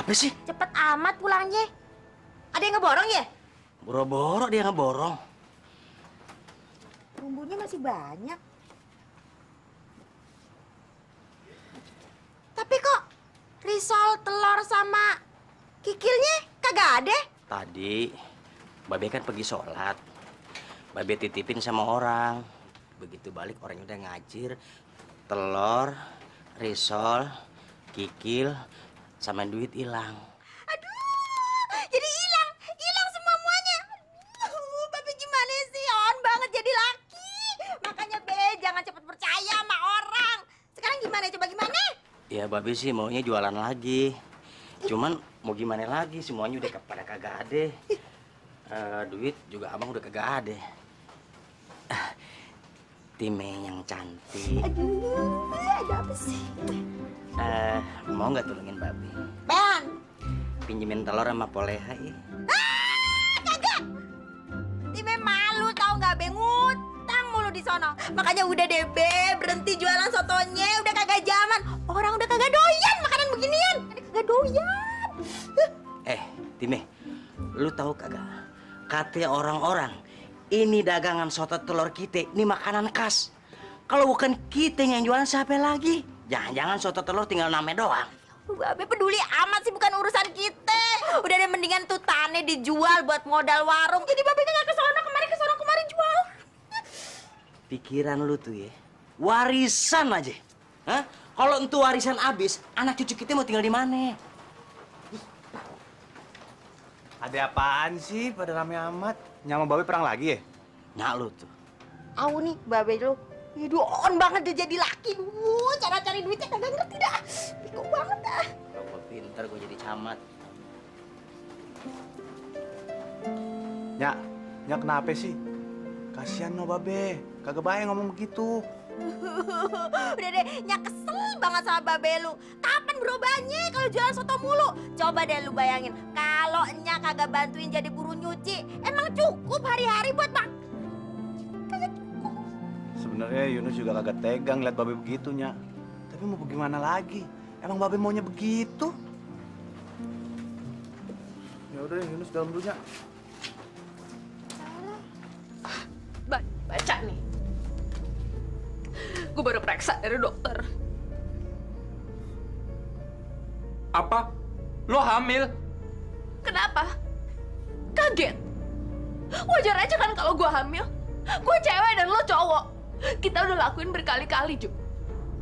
Kenapa sih? Cepet amat pulangnya. Ada yang ngeborong ya? Boro-boro dia ngeborong. Bumbunya masih banyak. Tapi kok risol, telur sama kikilnya kagak ada? Tadi Babe kan pergi sholat. Babe titipin sama orang. Begitu balik orangnya udah ngajir. Telur, risol, kikil, sama duit hilang. Aduh, jadi hilang semuanya. Aduh, Babe gimana sih? On banget jadi laki. Makanya Be, jangan cepet percaya sama orang. Sekarang gimana? Coba gimana? Ya Babe sih maunya jualan lagi. Cuman mau gimana lagi, semuanya udah pada kagak ada. Duit juga abang udah kagak ada. Time yang cantik. Aduh, ada apa sih? Mau nggak tolongin Babe? Ben! Pinjemin telur sama poleha ya. Kagak! Time malu tau nggak, Be? Ngutang mulu di sono. Makanya udah deh, Be. Berhenti jualan sotonya. Udah kagak zaman. Orang udah kagak doyan makanan beginian. Udah kagak doyan. Time, lu tahu kagak? Kata orang-orang, ini dagangan soto telur kita, ini makanan khas. Kalau bukan kita yang jualan, siapa lagi? Jangan-jangan soto telur tinggal namanya doang. Babe peduli amat sih, bukan urusan kita. Udah deh, mendingan tuh tanah dijual buat modal warung. Jadi Babe kan nggak kesana kemari jual. Pikiran lu tuh ya, warisan aja. Hah? Kalau entu warisan habis, anak cucu kita mau tinggal di mana? Ada apaan sih pada rame amat? Nyama Babe perang lagi ya? Nah lu tuh. Au nih, Babe lu. Hidup on banget dia jadi laki. Cara cari duitnya kagak ngerti dah. Bego banget dah. Kalau gua pinter, gua jadi camat. Nyak kenapa sih? Kasihan no Babe, kagak baik ngomong begitu. Udah deh, Nyak kesel banget sama Babe lu. Kapan berubahnya kalau jualan soto mulu? Coba deh lu bayangin, kalau Nyak kagak bantuin jadi buru nyuci, emang cukup hari-hari buat mak? Kagak cukup. Sebenarnya Yunus juga kagak tegang lihat Babe begitu, Nyak. Tapi mau bagaimana lagi? Emang Babe maunya begitu? Ya udah, Yunus dalam dulu, Nyak. Baca nih. Gue baru periksa dari dokter. Apa? Lo hamil? Kenapa? Kaget? Wajar aja kan kalau gue hamil. Gue cewek dan lo cowok. Kita udah lakuin berkali-kali, Ju.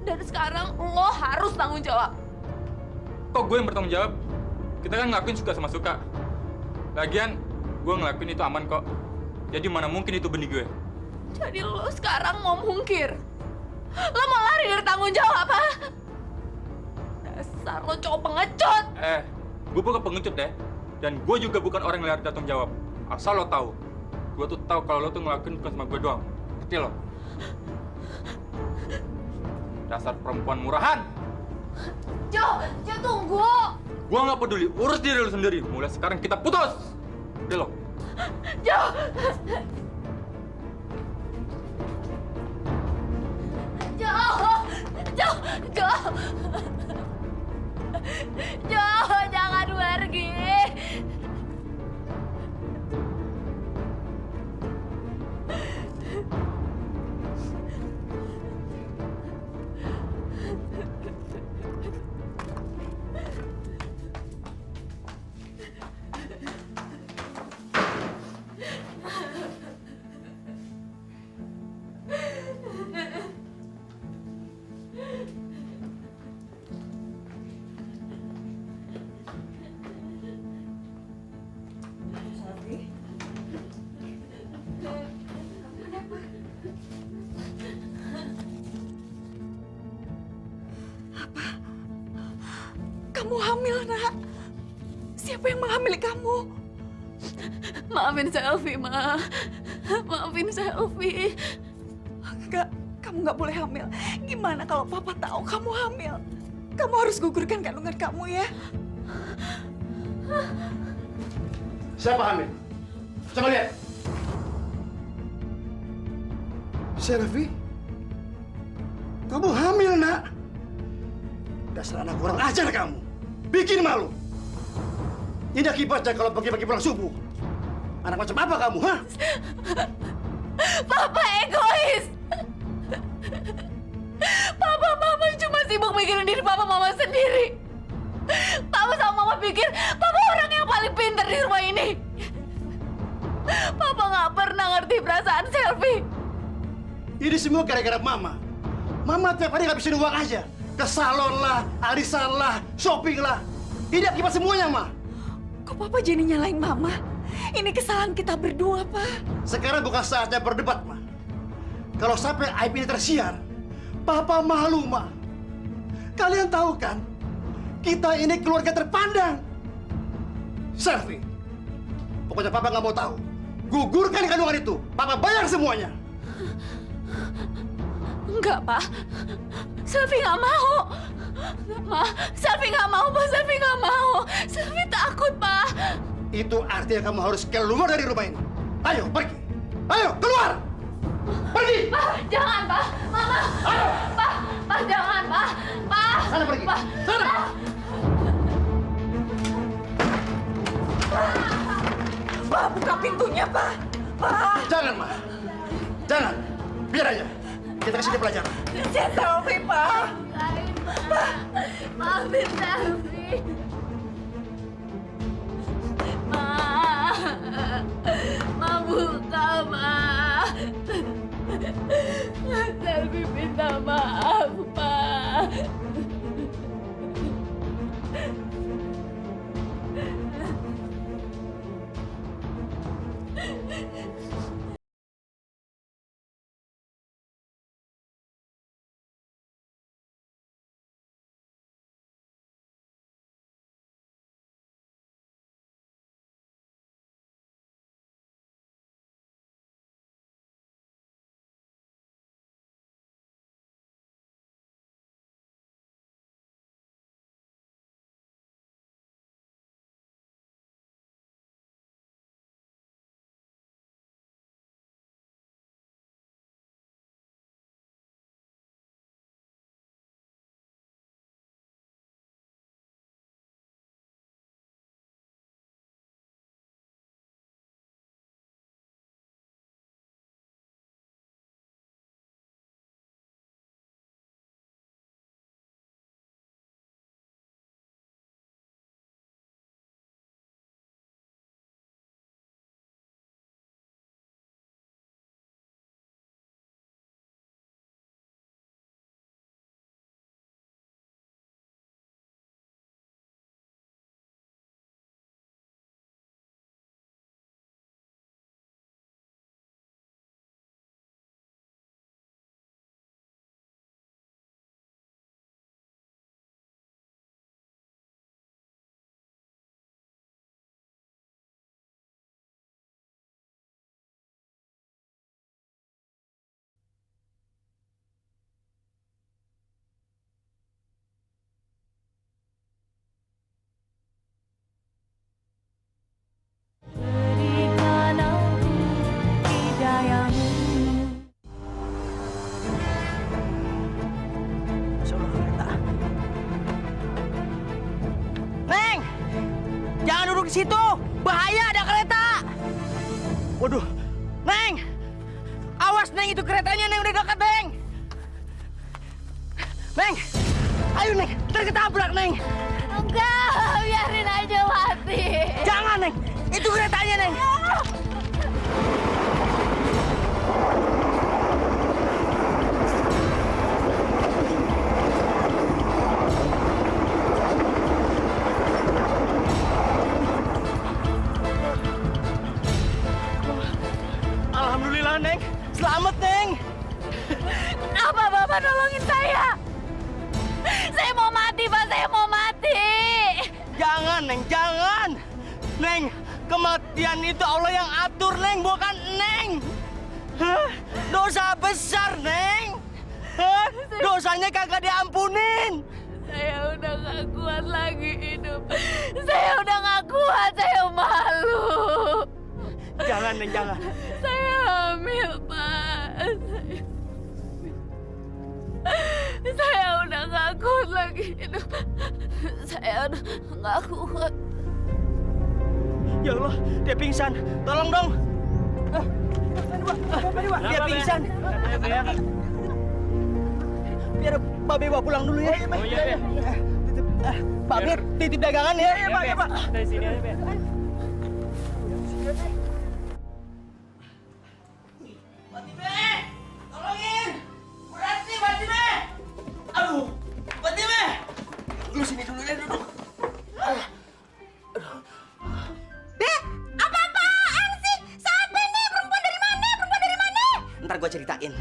Dan sekarang lo harus tanggung jawab. Kok gue yang bertanggung jawab? Kita kan ngelakuin suka sama suka. Lagian, gue ngelakuin itu aman kok. Jadi mana mungkin itu benih gue? Jadi lo sekarang mau mungkir. Lo mau lari dari tanggung jawab, ha? Dasar lo cowok pengecut. Gue bukan pengecut deh. Dan gue juga bukan orang yang lari dari tanggung jawab. Asal lo tahu, gue tuh tahu kalau lo tuh ngelakuin bukan sama gue doang. Ngerti lo? Dasar perempuan murahan. Jo tunggu. Gue nggak peduli, urus diri lo sendiri. Mulai sekarang kita putus. Ngerti lo? Jo. Jo, jangan pergi. Kamu hamil, Nak. Siapa yang menghamili kamu? Maafin Selvi, Ma. Maafin Selvi. Enggak, kamu nggak boleh hamil. Gimana kalau Papa tahu kamu hamil? Kamu harus gugurkan kandungan kamu ya. Siapa hamil? Coba lihat. Selvi, kamu hamil, Nak. Dasar anak kurang ajar kamu. Bikin malu. Ini akibatnya kalau pagi-pagi pulang subuh. Anak macam apa kamu, ha? Papa egois. Papa mama cuma sibuk mikirin diri papa mama sendiri. Papa sama mama pikir papa orang yang paling pintar di rumah ini. Papa nggak pernah ngerti perasaan Selvi. Ini semua gara-gara mama. Mama tiap hari ngabisin uang aja. Ke salon lah, arisan lah, shopping lah. Ini akibat semuanya, Ma. Kok Papa jadi nyalain Mama? Ini kesalahan kita berdua, Pak. Sekarang bukan saatnya berdebat, Ma. Kalau sampai aib ini tersiar, Papa malu, Ma. Kalian tahu kan, kita ini keluarga terpandang. Selvi, pokoknya Papa nggak mau tahu. Gugurkan kandungan itu. Papa bayar semuanya. Enggak, Pak. Selvi nggak mau. Selvi nggak mau, Pak. Selvi nggak mau. Selvi takut, Pak. Itu artinya kamu harus keluar dari rumah ini. Ayo, pergi. Ayo, keluar. Pergi. Pak, jangan, Pak. Mama. Ayo. Pak, jangan, Pak. Pak. Sana pergi. Pak. Sana. Pak, buka pintunya, Pak. Pak. Jangan, Ma. Jangan. Biar aja. Kita kasih dia pelajaran. Saya Selvi, Pak. Maafin Selvi. Ma buka, Ma. Selvi minta maaf, Ma. Suruh kereta. Neng! Jangan duduk di situ! Bahaya ada kereta! Waduh! Neng! Awas, Neng! Itu keretanya, Neng! Udah dekat, Neng! Neng! Ayo, Neng! Ntar ketabrak, Neng! Enggak, biarin aja mati. Jangan, Neng! Itu keretanya, Neng! Alhamdulillah, Neng! Selamat, Neng! Kenapa Bapak nolongin saya? Saya mau mati, Pak. Saya mau mati. Jangan, Neng! Jangan! Neng! Kematian itu Allah yang atur, Neng! Bukan Neng! Hah? Dosa besar, Neng! Hah? Dosanya kagak diampunin! Saya udah gak kuat lagi hidup. Saya udah gak kuat. Saya malu. Jangan, Neng! Jangan! Saya hamil, Pak. Saya udah gak kuat lagi hidup. Saya udah gak kuat. Ya Allah, dia pingsan. Tolong dong. Dia pingsan. Biar Babe bawa pulang dulu ya. Oh iya, Be. Babe titip dagangan ya. Iya, Pak. Ya, Pak. Dari sini aja, Be. Fatime, tolongin. Berhenti, Fatime. Aduh, Fatime. Lu sini dulu ya, duduk. Be, apa-apaan sih? Siapa nih? Perempuan dari mana? Perempuan dari mana? Ntar gua ceritain.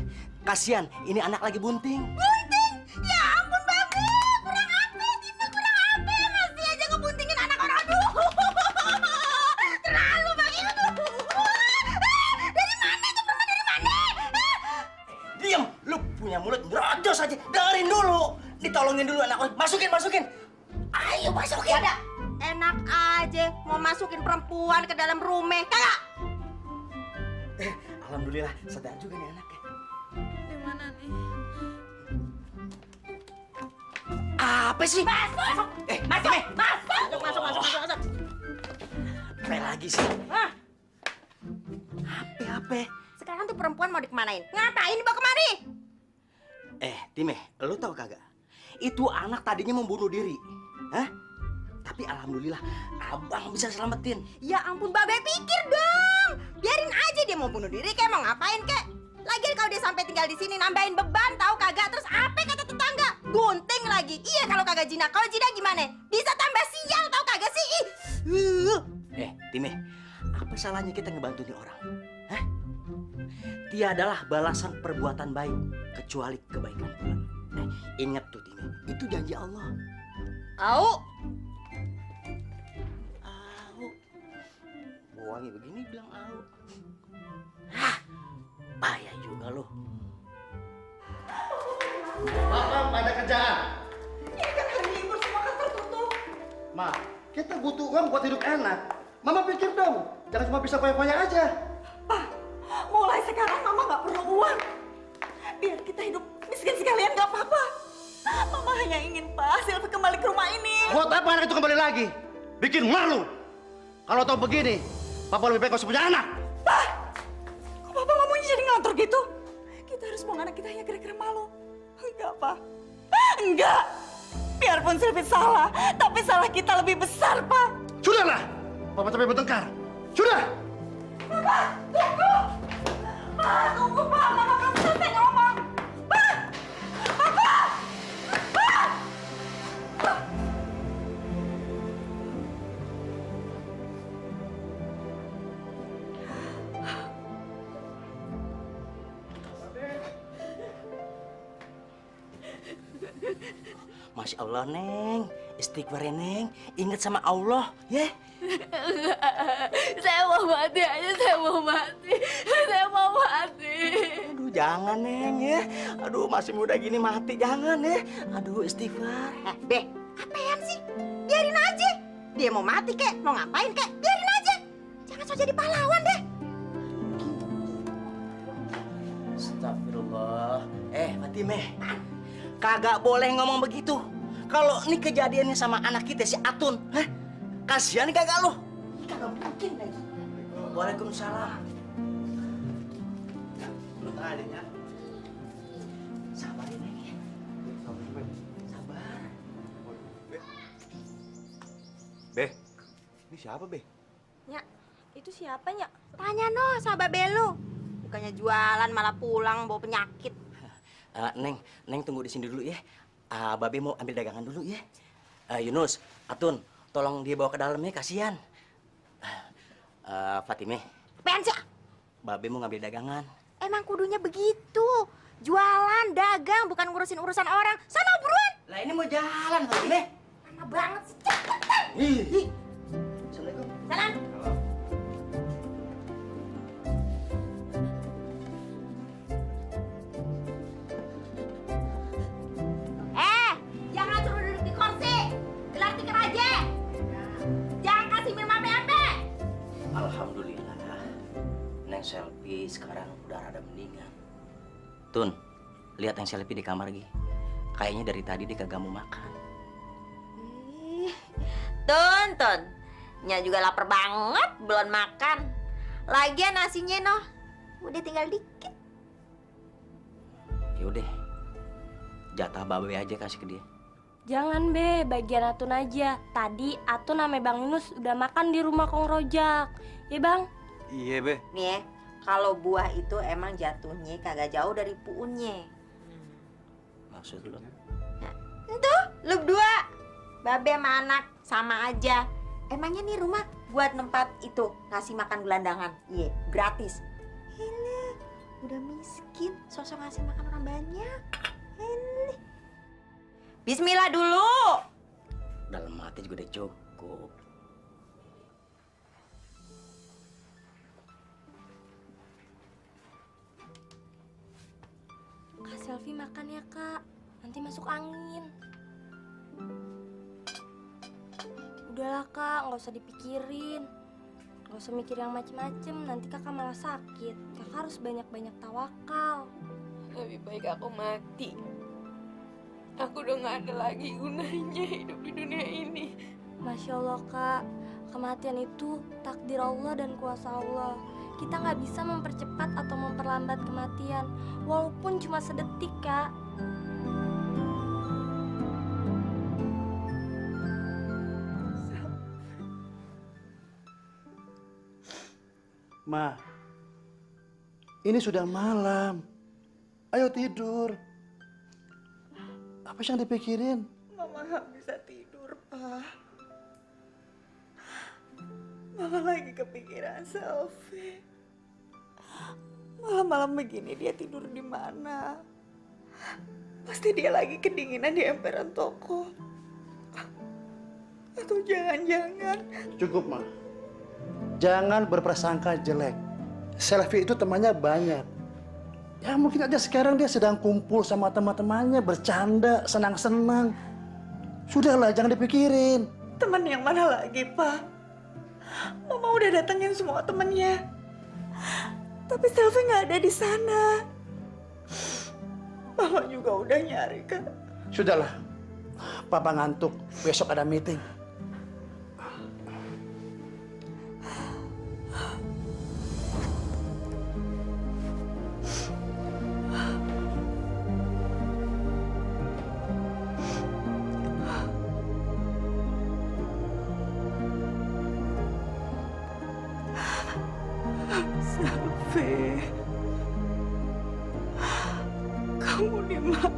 Kasian, ini anak lagi bunting. Bunting? Ya ampun, Babe. Kurang apa, Tina? Kurang apa? Masih aja ngebuntingin anak orang. Aduh. Terlalu, Bang. Aduh. Dari mana itu perempuan dari mana? Diam, lu punya mulut nyerocos aja. Dengerin dulu. Ditolongin dulu anak orang. Masukin. Ayo masukin. Ada. Enak aja mau masukin perempuan ke dalam rumah. Kagak. Alhamdulillah, sadar juga nih anaknya. Di mana nih? Apa sih? Masuk. Fatime. Masuk. Apa lagi sih? Hah? Apa? Sekarang tuh perempuan mau dikemanain? Ngapain dibawa kemari? Time, lu tahu kagak? Itu anak tadinya mau bunuh diri. Hah? Tapi alhamdulillah, abang bisa selamatin. Ya ampun, Babe, pikir dong. Biarin aja dia mau bunuh diri kayak mau ngapain kek. Lagian kalau dia sampai tinggal di sini nambahin beban tahu kagak. Terus apa kata tetangga? Gunting lagi. Iya kalau kagak jinak. Kalau jinak gimana? Bisa tambah sial tahu kagak sih? Time, apa salahnya kita ngebantu nih orang? Hah? Tiadalah balasan perbuatan baik kecuali kebaikan pula. Ingat tuh Time, itu janji Allah. Au. Wangi begini bilang au. Hah, payah juga lo. Bapak pada kerjaan. Ini kan hari libur, semua kantor tutup. Ma, kita butuh uang buat hidup enak. Mama pikir dong, jangan cuma bisa foya-foya aja. Pak, mulai sekarang Mama nggak perlu uang. Biar kita hidup miskin sekalian nggak apa-apa. Mama hanya ingin Pak Silvi kembali ke rumah ini. Buat apa anak itu kembali lagi? Bikin malu. Kalau tahu begini, Papa lebih baik kau punya anak. Pak, kok Papa ngomongnya jadi ngelantur gitu? Kita harus buang anak kita hanya kira-kira malu. Enggak, Pak. Enggak. Biarpun Silvi salah, tapi salah kita lebih besar, Pak. Sudahlah, Papa capek bertengkar. Sudah. Pak, tunggu. Pak, tunggu, Pak. Mama belum selesai ngomong. Pak! Papa! Pak! Masya Allah, Neng. Istighfar ya, Neng. Ingat sama Allah, ya. Saya mau mati aja, saya mau mati. Saya mau mati. Aduh, jangan, Neng, ya. Aduh, masih muda gini mati. Jangan, ya. Aduh, istighfar. Be, apaan sih? Biarin aja. Dia mau mati kek, mau ngapain kek? Biarin aja. Jangan so jadi pahlawan deh. Astagfirullah. Fatime. Kagak boleh ngomong begitu. Kalau ini kejadiannya sama anak kita si Atun, hah? Kasihan kagak lu? Kagak mungkin lagi. Waalaikumsalam. Lu tadinya. Sabar ya, Neng. Sabar. Be, ini siapa, Be? Nya, itu siapa, Nya? Tanya no, sahabat Belu. Bukannya jualan malah pulang bawa penyakit. Neng tunggu di sini dulu ya. Babe mau ambil dagangan dulu ya. Yunus, Atun, tolong dia bawa ke dalam ya, kasihan. Fatime, Apaan sih? Babe mau ngambil dagangan. Emang kudunya begitu. Jualan, dagang, bukan ngurusin urusan orang. Sana buruan. Lah ini mau jalan, Fatime. Lama banget sih. Cepetan. Ih. Assalamualaikum. Salam. Jangan suruh duduk di kursi. Gelar tikar aja. Jangan kasih minum apa-apa. Alhamdulillah. Neng Selfie sekarang udah rada mendingan. Tun, lihat Neng Selfie di kamar lagi. Kayaknya dari tadi dia kagak mau makan. Tonton. Nya juga lapar banget, belum makan. Lagian nasinya noh, udah tinggal dikit. Yaudah, jatah babe aja kasih ke dia. Jangan be, bagian Atun aja. Tadi Atun sama Bang Yunus udah makan di rumah Kong Rojak. Ya Bang? Iya, Be. Nih ya, kalau buah itu emang jatuhnya kagak jauh dari puunnya. Maksud lu? Tuh, lu berdua, babe sama anak sama aja. Emangnya nih rumah buat tempat itu ngasih makan gelandangan? Iya, gratis. Hele, udah miskin, sosok ngasih makan orang banyak. Hele. Bismillah dulu. Dalam hati juga udah cukup. Kak Selvi makan ya Kak, nanti masuk angin. Udahlah Kak, nggak usah dipikirin. Nggak usah mikir yang macem-macem, nanti kakak malah sakit. Kakak harus banyak-banyak tawakal. Lebih baik aku mati. Aku udah gak ada lagi gunanya hidup di dunia ini. Masya Allah Kak, kematian itu takdir Allah dan kuasa Allah. Kita nggak bisa mempercepat atau memperlambat kematian, walaupun cuma sedetik Kak. Ma, ini sudah malam. Ayo tidur. Apa yang dipikirin? Mama nggak bisa tidur, Pak. Mama lagi kepikiran Selvi. Malam-malam begini dia tidur di mana? Pasti dia lagi kedinginan di emperan toko. Atau jangan-jangan Cukup, Ma. Jangan berprasangka jelek. Selvi itu temannya banyak. Ya mungkin aja sekarang dia sedang kumpul sama teman-temannya, bercanda, senang-senang. Sudahlah, jangan dipikirin. teman yang mana lagi, Pak? Mama udah datengin semua temennya. Tapi Selvi nggak ada di sana. Mama juga udah nyari, Kak. Sudahlah, Papa ngantuk. Besok ada meeting. Selvi, kamu di mana?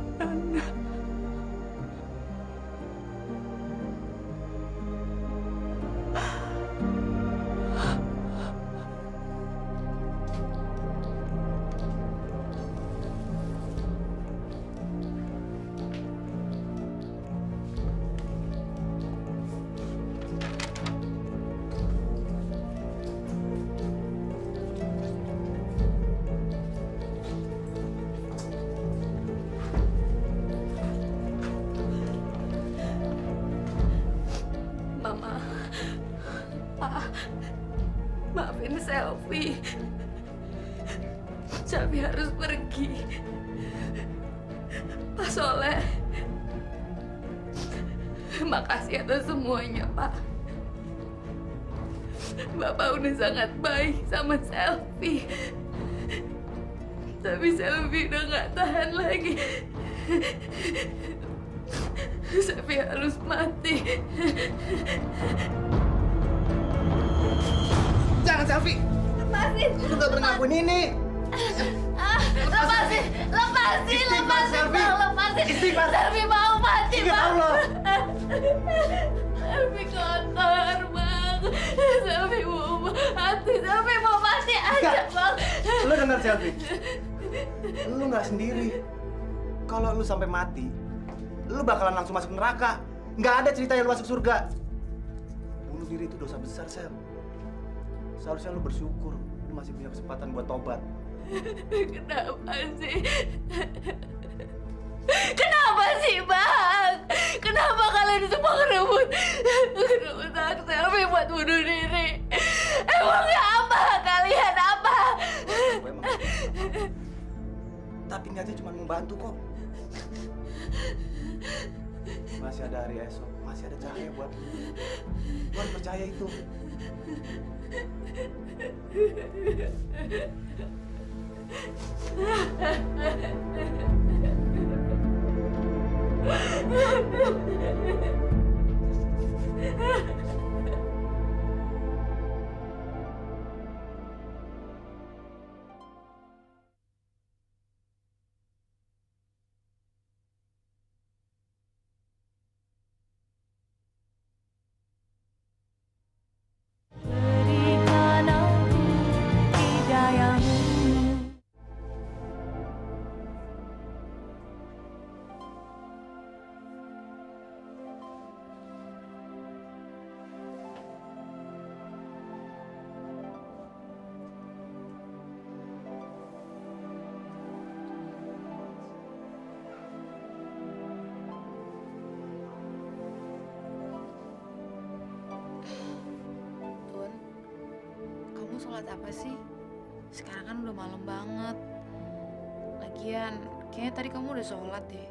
Mama, Pak, maafin Selvi. Selvi harus pergi. Pak Soleh, makasih atas semuanya, Pak. Bapak udah sangat baik sama Selvi. Tapi Selvi udah gak tahan lagi. Selvi harus mati. Jangan, Selvi. Lepasin. Lu gak pernah ngakuin ini. Lepasin. Lepasin. Istighfar, Lepasin. Selvi. Bang. Lepasin. Istighfar. Selvi mau mati, Ingat Bang. Allah. Selvi kotor, Bang. Selvi mau mati. Selvi mau mati aja, Enggak. Bang. Lu dengar, Selvi? Lu nggak sendiri. Kalau lu sampai mati, lu bakalan langsung masuk neraka. Nggak ada cerita yang lu masuk surga. Bunuh diri itu dosa besar, Sel. Seharusnya lu bersyukur. Lu masih punya kesempatan buat tobat. Kenapa sih? Kenapa sih, Bang? Kenapa kalian semua ngerebut hak Selvi buat bunuh diri? Emangnya apa? Kalian apa? Gua emang tapi niatnya cuma membantu kok. Masih ada hari esok, masih ada cahaya buat lu. Lu harus percaya itu. Berikan aku hidayahmu. Tun, kamu sholat apa sih? Sekarang kan udah malam banget. Lagian, kayaknya tadi kamu udah sholat deh.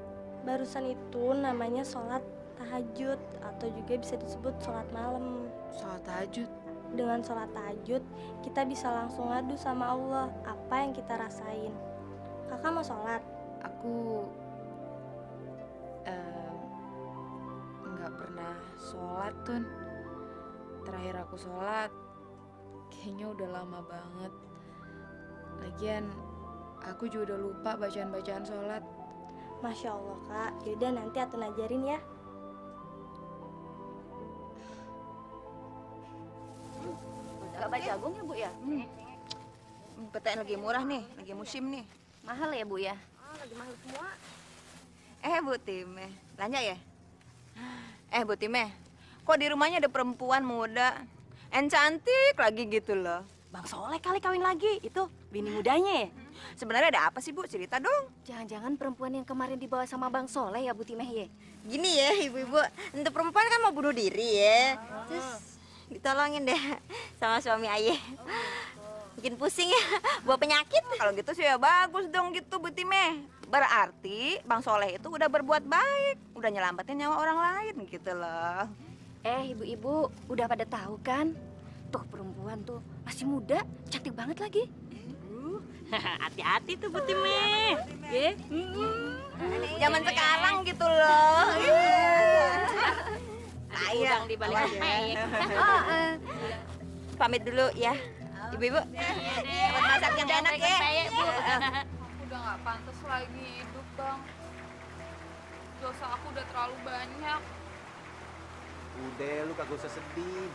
Barusan itu namanya sholat tahajud atau juga bisa disebut sholat malam. Sholat tahajud. Dengan sholat tahajud, kita bisa langsung ngadu sama Allah apa yang kita rasain. Kakak mau sholat? Aku nggak pernah sholat, Tun. Terakhir aku sholat, kayaknya udah lama banget. Lagian, aku juga udah lupa bacaan-bacaan sholat. Masya Allah kak, yaudah nanti Atun ajarin ya. Gak jagung ya, Bu ya? Petai lagi murah nih, lagi musim nih. Mahal ya, Bu ya? Lagi mahal semua. Bu Timeh, belanja ya? Bu Timeh, kok di rumahnya ada perempuan muda, cantik lagi gitu loh. Bang Soleh kali kawin lagi, itu bini mudanya ya? Sebenarnya ada apa sih, Bu? Cerita dong. Jangan-jangan perempuan yang kemarin dibawa sama Bang Soleh ya, Bu Timeh ya? Gini ya, ibu-ibu, untuk perempuan kan mau bunuh diri ya. Terus ditolongin deh sama suami ayah. Bikin pusing ya, bawa penyakit. Kalau gitu sih ya bagus dong gitu, Bu Timeh. Berarti Bang Soleh itu udah berbuat baik, udah nyelamatin nyawa orang lain gitu loh. Ibu-ibu, udah pada tahu kan? Tuh perempuan tuh masih muda, cantik banget lagi. Hati-hati tuh Bu Timeh. Ya. Zaman sekarang gitu loh. Udang di balik pempek. Pamit dulu ya, ibu-ibu. Selamat masak yang enak ya. Aku udah gak pantas lagi hidup, Bang. Dosa aku udah terlalu banyak. Udah, lu kagak usah sedih.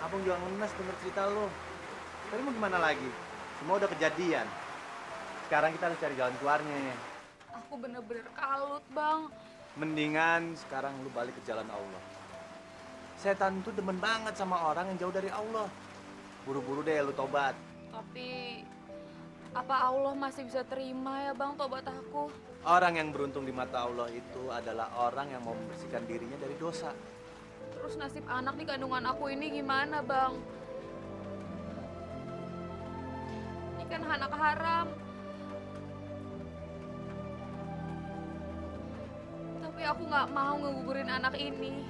Abang juga ngenes denger cerita lu. Tapi mau gimana lagi? Semua udah kejadian. Sekarang kita harus cari jalan keluarnya. Aku bener-bener kalut, Bang. Mendingan sekarang lu balik ke jalan Allah. Setan tuh demen banget sama orang yang jauh dari Allah. Buru-buru deh lu tobat. Tapi apa Allah masih bisa terima ya, Bang, tobat aku? Orang yang beruntung di mata Allah itu adalah orang yang mau membersihkan dirinya dari dosa. Terus nasib anak di kandungan aku ini gimana, Bang? Ini kan anak haram. Tapi aku nggak mau ngegugurin anak ini.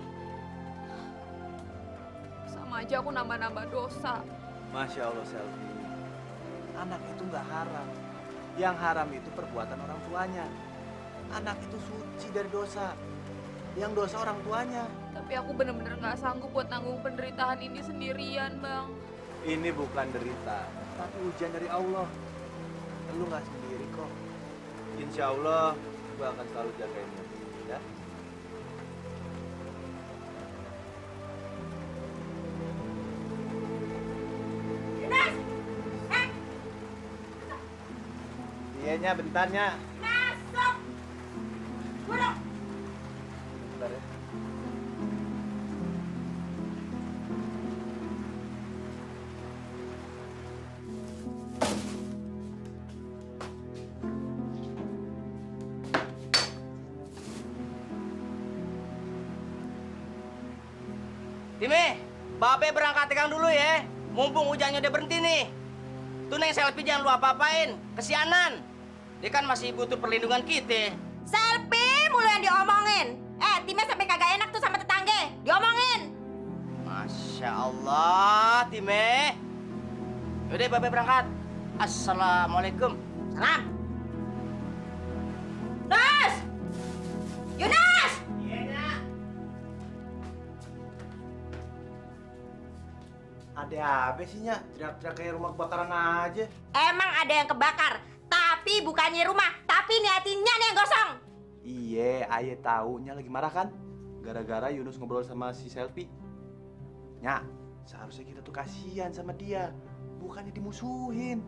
Sama aja aku nambah-nambah dosa. Masya Allah, Selvi. Anak itu nggak haram. Yang haram itu perbuatan orang tuanya. Anak itu suci dari dosa. Yang dosa orang tuanya. Tapi aku bener-bener nggak sanggup buat nanggung penderitaan ini sendirian, Bang. Ini bukan derita, tapi ujian dari Allah. Lu nggak sendiri kok. Insya Allah, gua akan selalu jagain lu. Ya? Iyanya, bentarnya. Masuk. Bentar ya. Timeh, Babe berangkat tegang dulu ya. Mumpung hujannya udah berhenti nih. Tuh Neng Selfie jangan lu apa-apain. Kesianan. Dia kan masih butuh perlindungan kita. Selfie mulu yang diomongin. Timnya sampai kagak enak tuh sama tetangga. Diomongin. Mas. Masya Allah, Time. Yaudah, Babe berangkat. Assalamualaikum. Salam. Yunus! Yunus! Ada apa sih, Nya? Teriak-teriak kayak rumah kebakaran aja. Emang ada yang kebakar, tapi bukannya rumah, tapi nih hatinya nih yang gosong. Iya, Aye taunya lagi marah kan? Gara-gara Yunus ngobrol sama si Selfie. Nya, seharusnya kita tuh kasihan sama dia, bukannya dimusuhin.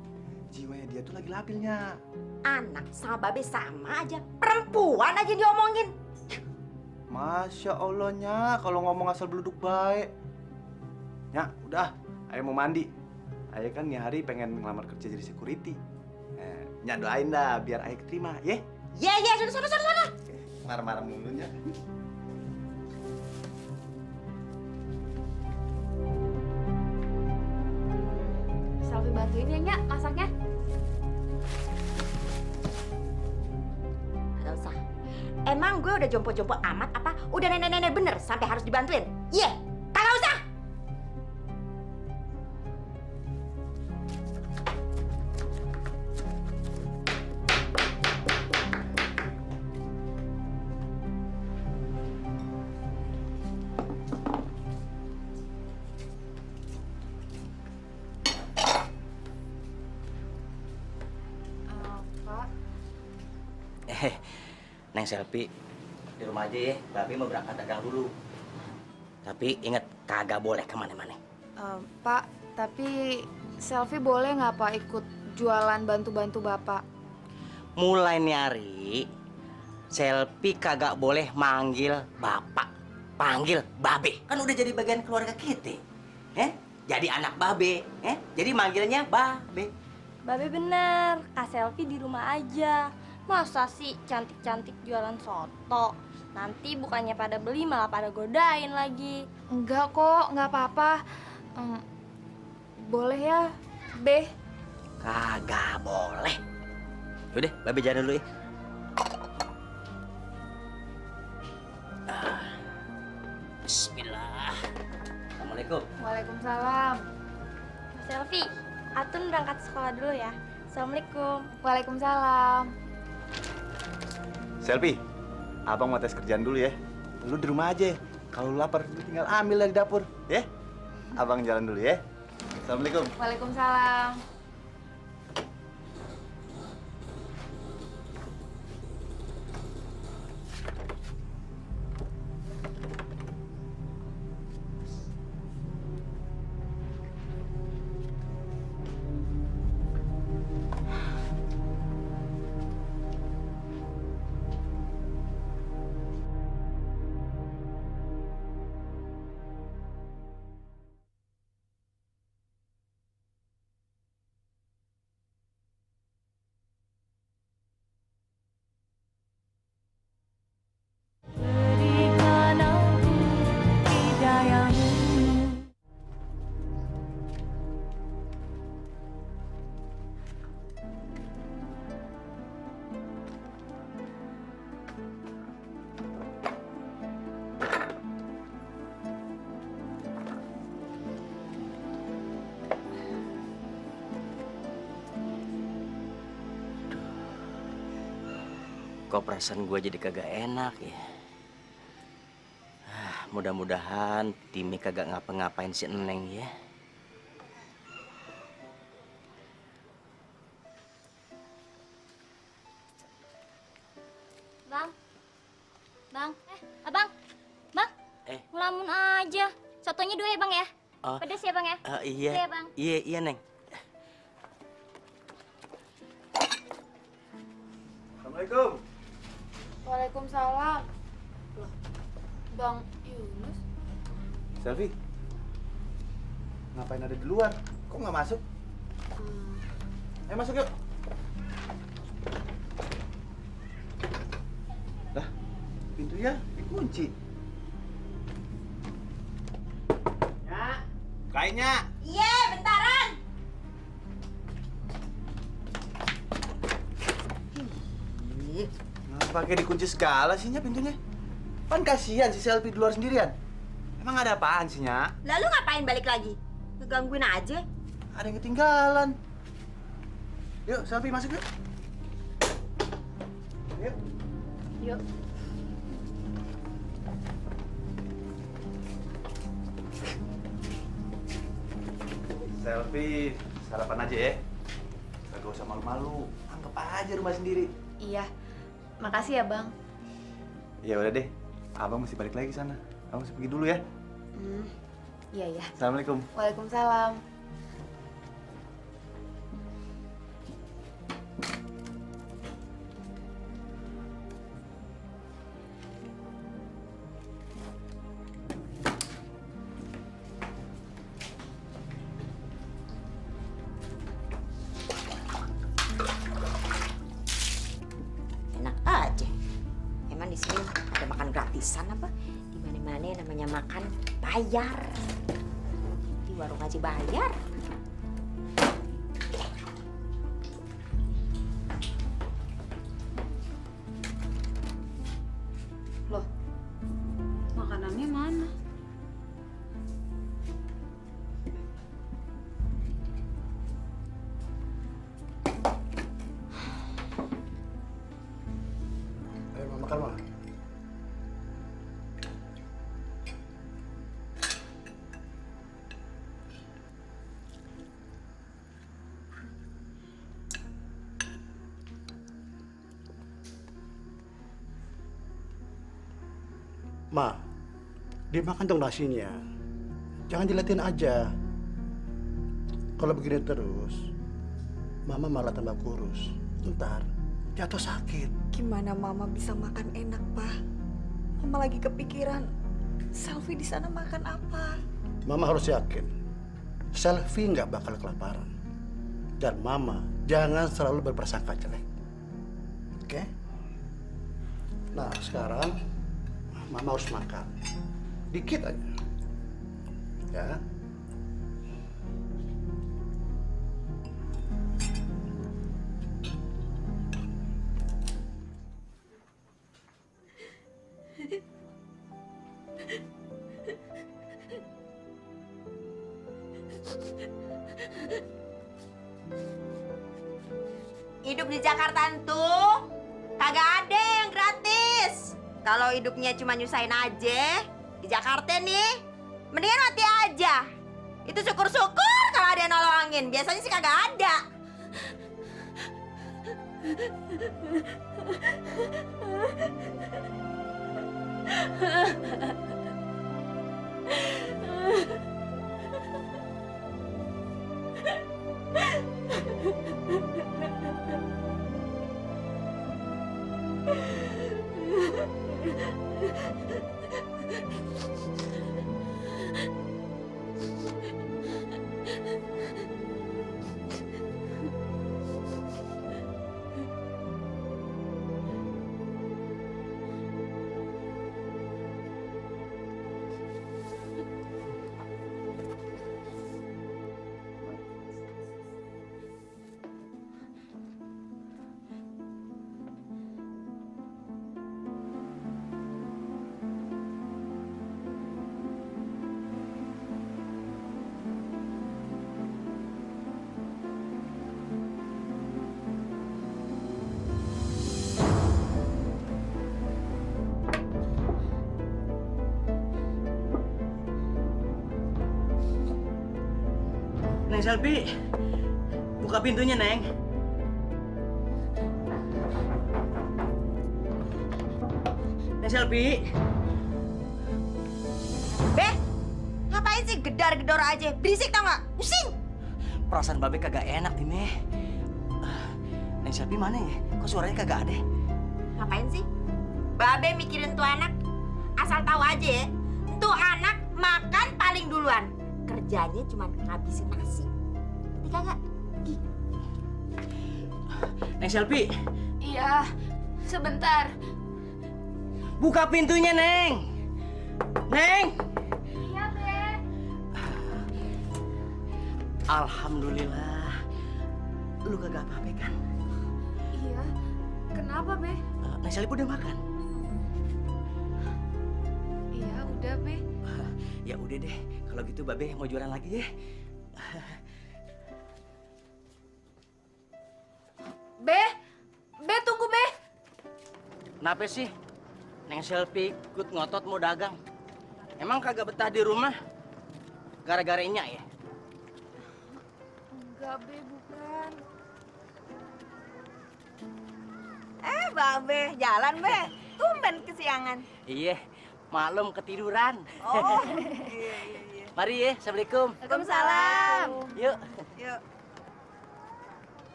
Jiwanya dia tuh lagi labilnya. Anak sama babe sama aja, perempuan aja diomongin. Masya Allah, Nya, kalau ngomong asal beluduk baik. Nya, udah, Aye mau mandi. Aye kan nih hari pengen ngelamar kerja jadi security. Nya doain dah biar Aye keterima, ya? Iya, sudah. Marah-marah mulu, Nya. Selfie bantuin ya, Nyak, masaknya. Gak usah. Emang gue udah jompo-jompo amat apa? Udah nenek-nenek bener sampai harus dibantuin? Iya, kagak usah. Pak, Neng Selfie, di rumah aja ya. Babe mau berangkat dagang dulu. Tapi inget, kagak boleh kemana-mana. Pak, tapi Selfie boleh nggak Pak ikut jualan bantu-bantu Bapak? Mulai nih hari, Selfie kagak boleh manggil bapak, panggil babe. Kan udah jadi bagian keluarga kita. Jadi anak babe, jadi manggilnya babe. Babe bener, Kak Selfie di rumah aja. Masa sih cantik-cantik jualan soto? Nanti bukannya pada beli malah pada godain lagi. Enggak kok, nggak apa-apa. Boleh ya, Be? Kagak boleh. Udah, babe jalan dulu ya. Bismillah. Assalamualaikum. Waalaikumsalam. Kak Selfie, Atun berangkat sekolah dulu ya. Assalamualaikum. Waalaikumsalam. Selfie, abang mau tes kerjaan dulu ya. Lu di rumah aja. Kalau lu lapar, lu tinggal ambil dari dapur, ya. Abang jalan dulu ya. Assalamualaikum. Waalaikumsalam. Kok perasaan gue jadi kagak enak ya? Mudah-mudahan Timi kagak ngapa-ngapain si Neng ya. Bang, abang, bang, ngelamun aja. Sotonya 2 ya bang ya? Pedes ya bang ya? Iya, Iya, Bang. iya Neng. Assalamualaikum. Waalaikumsalam. Loh, Bang Yunus? Selfie, ngapain ada di luar? Kok nggak masuk? Ayo masuk yuk. Lah, pintunya dikunci. Ya, kayaknya. Iya, bentaran. Nggak pakai dikunci segala sih Nya pintunya. Kan kasihan si Selfie di luar sendirian. Emang ada apaan sih, Nya? Lalu ngapain balik lagi? Ngegangguin aja. Ada yang ketinggalan. Yuk, Selfie masuk yuk. Yuk. Yuk. Selfie, sarapan aja ya. Gak usah malu-malu. Anggap aja rumah sendiri. Iya. Makasih ya, Bang. Ya udah deh. Abang mesti balik lagi sana. Abang mesti pergi dulu ya. Iya, iya. Assalamualaikum. Waalaikumsalam. Enak aja. Emang di sini ada makan gratisan apa? Di mana-mana namanya makan bayar. Di warung aja bayar. Loh, makanannya mana? Ayo mau makan mah. Ma, dimakan dong nasinya. Jangan diliatin aja. Kalau begini terus, Mama malah tambah kurus. Ntar jatuh sakit. Gimana Mama bisa makan enak, Pak? Mama lagi kepikiran Selfie di sana makan apa? Mama harus yakin, Selfie nggak bakal kelaparan. Dan Mama jangan selalu berprasangka jelek. Oke? Nah, sekarang Mama harus makan. Dikit aja. Ya. Hidup di Jakarta tuh kagak ada yang gratis. Kalau hidupnya cuma nyusahin aja di Jakarta nih, mendingan mati aja. Itu syukur-syukur kalau ada yang nolongin. Biasanya sih kagak ada. Neng Selvi, buka pintunya, Neng. Neng Selvi. Beh, ngapain sih gedar-gedor aja? Berisik tau nggak? Pusing. Perasaan Babe kagak enak nih, Meh. Neng Selvi mana ya? Kok suaranya kagak ada? Ngapain sih? Babe mikirin tuh anak. Asal tahu aja ya, tuh anak makan paling duluan. Kerjanya cuma ngabisin nasi. Ngerti kagak? Pergi. Neng Selvi, Iya, sebentar. buka pintunya, Neng. Neng. Iya, Be. Alhamdulillah. Lu kagak apa-apa kan? Iya. Kenapa, Be? Neng Selvi udah makan? Iya, udah, Be. Ya udah deh, kalau gitu Babe mau jualan lagi ya. Be tunggu Be. Kenapa sih? Neng Selfie ikut ngotot mau dagang. Emang kagak betah di rumah? Gara-gara Nya ya? Enggak Be, bukan. Babe, jalan be. Tumben kesiangan. Iya, maklum ketiduran. Oh, Mari ya, Assalamualaikum. Waalaikumsalam. Yuk. Yuk.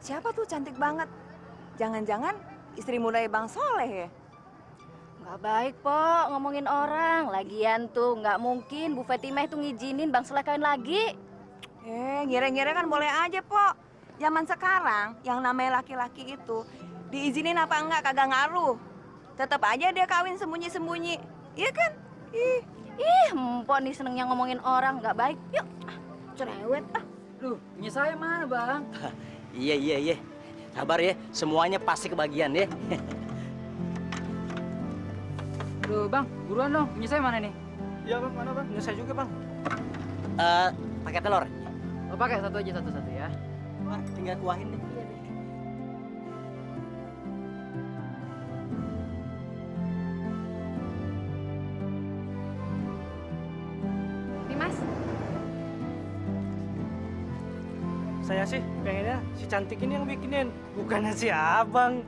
Siapa tuh cantik banget? Jangan-jangan istri muda Bang Soleh ya? Nggak baik, Po, ngomongin orang. Lagian tuh nggak mungkin Bu Fatimah itu ngizinin Bang Soleh kawin lagi. Ngira-ngira kan boleh aja, Po. Zaman sekarang, yang namanya laki-laki itu diizinin apa enggak kagak ngaruh. Tetap aja dia kawin sembunyi-sembunyi. Iya kan? Mpok nih senengnya ngomongin orang. Nggak baik. Yuk, cerewet. Duh, punya saya mana, Bang? Iya. Sabar ya, semuanya pasti kebagian ya. Aduh, Bang, buruan dong. Punya saya mana nih? Iya bang, mana bang? Ini saya juga bang. Pakai telur. Oh, pakai satu aja, satu-satu ya. Wah, tinggal kuahin deh. Nih Mas, Saya sih pengennya si cantik ini yang bikinin, bukannya si abang.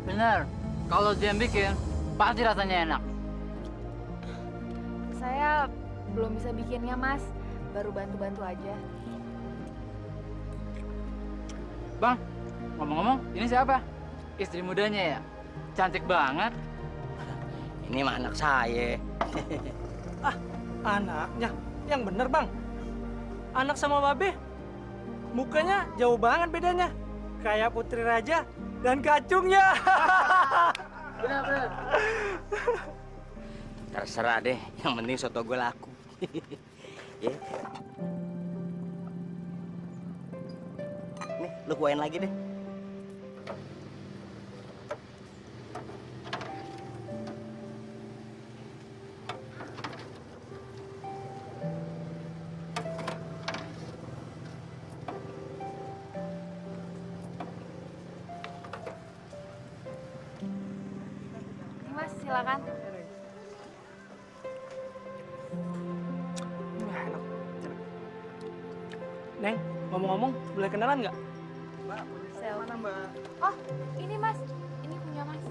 Bener, kalau dia yang bikin, pasti rasanya enak. saya belum bisa bikinnya Mas. Baru bantu-bantu aja. Bang, ngomong-ngomong, ini siapa? Istri mudanya ya? Cantik banget. Ini mah anak saya. Anaknya, yang bener bang. Anak sama Babe, mukanya jauh banget bedanya. Kayak Putri Raja dan kacungnya. Bener. Terserah deh, yang penting soto gue laku. Ya. Nih, lu kuain lagi deh. Nih Mas, silakan. Enak. Neng, ngomong-ngomong, boleh kenalan nggak? Mana Mbak? Oh, ini Mas. Ini punya Mas.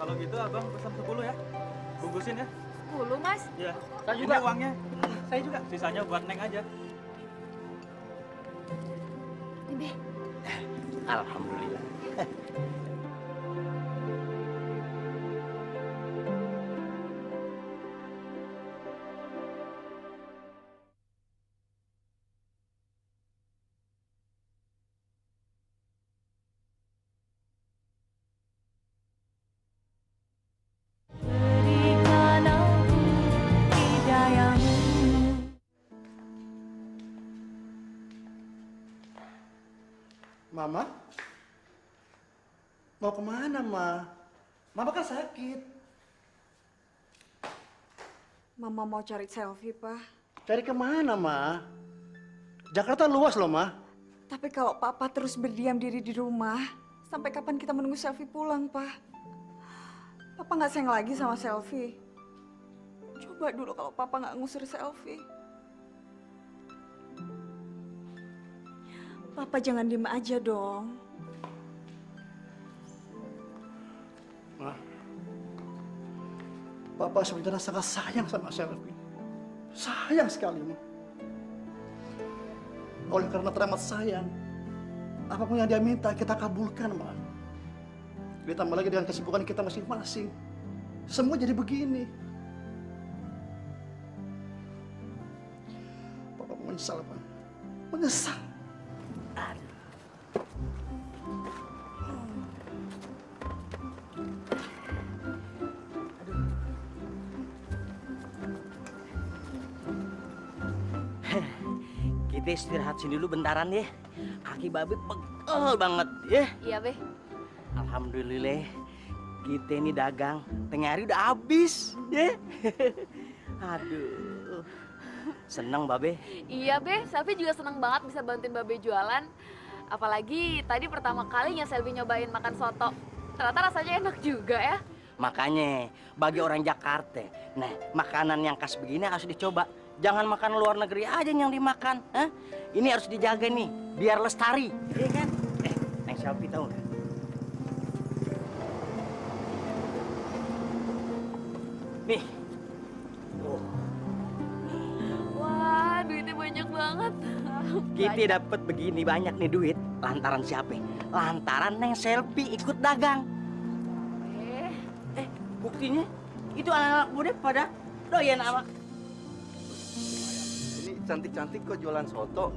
Kalau gitu abang pesan 10 ya. Bungkusin ya. 10 Mas. Iya. Saya Ini uangnya. Saya juga. Sisanya buat Neng aja. Nih Be. Alhamdulillah. Mama? Mau kemana, Ma? Mama kan sakit. Mama mau cari selfie, Pak. Cari kemana, Ma? Jakarta luas loh, Ma. Tapi kalau Papa terus berdiam diri di rumah, sampai kapan kita menunggu selfie pulang, Pak? Papa nggak sayang lagi sama selfie. Coba dulu kalau Papa nggak ngusir selfie. Papa jangan diem aja dong. Ma, Papa sebenarnya sangat sayang sama Selfie. Sayang sekali, Ma. Oleh karena teramat sayang, apapun yang dia minta kita kabulkan, Ma. Ditambah lagi dengan kesibukan kita masing-masing. Semua jadi begini. Papa menyesal, Ma. Menyesal. Kita istirahat sini dulu bentaran ya. Kaki Babe pegel banget ya. Iya, Be. Alhamdulillah. Kita ini dagang, tengah hari udah habis, ya. Aduh, seneng Babe. Iya, Be. Selfie juga senang banget bisa bantuin Babe jualan. Apalagi tadi pertama kalinya Selfie nyobain makan soto. Ternyata rasanya enak juga ya. Makanya, bagi orang Jakarta, nah makanan yang khas begini harus dicoba. Jangan makan luar negeri aja yang dimakan. Hah? Ini harus dijaga nih, biar lestari. Iya kan? Neng Selfie tahu nggak? Nih. Oh. Wah, duitnya banyak banget. Kita dapat begini banyak nih duit. Lantaran siapa? Lantaran Neng Selfie ikut dagang. Buktinya itu anak-anak muda pada doyan sama. Ini cantik-cantik kok jualan soto.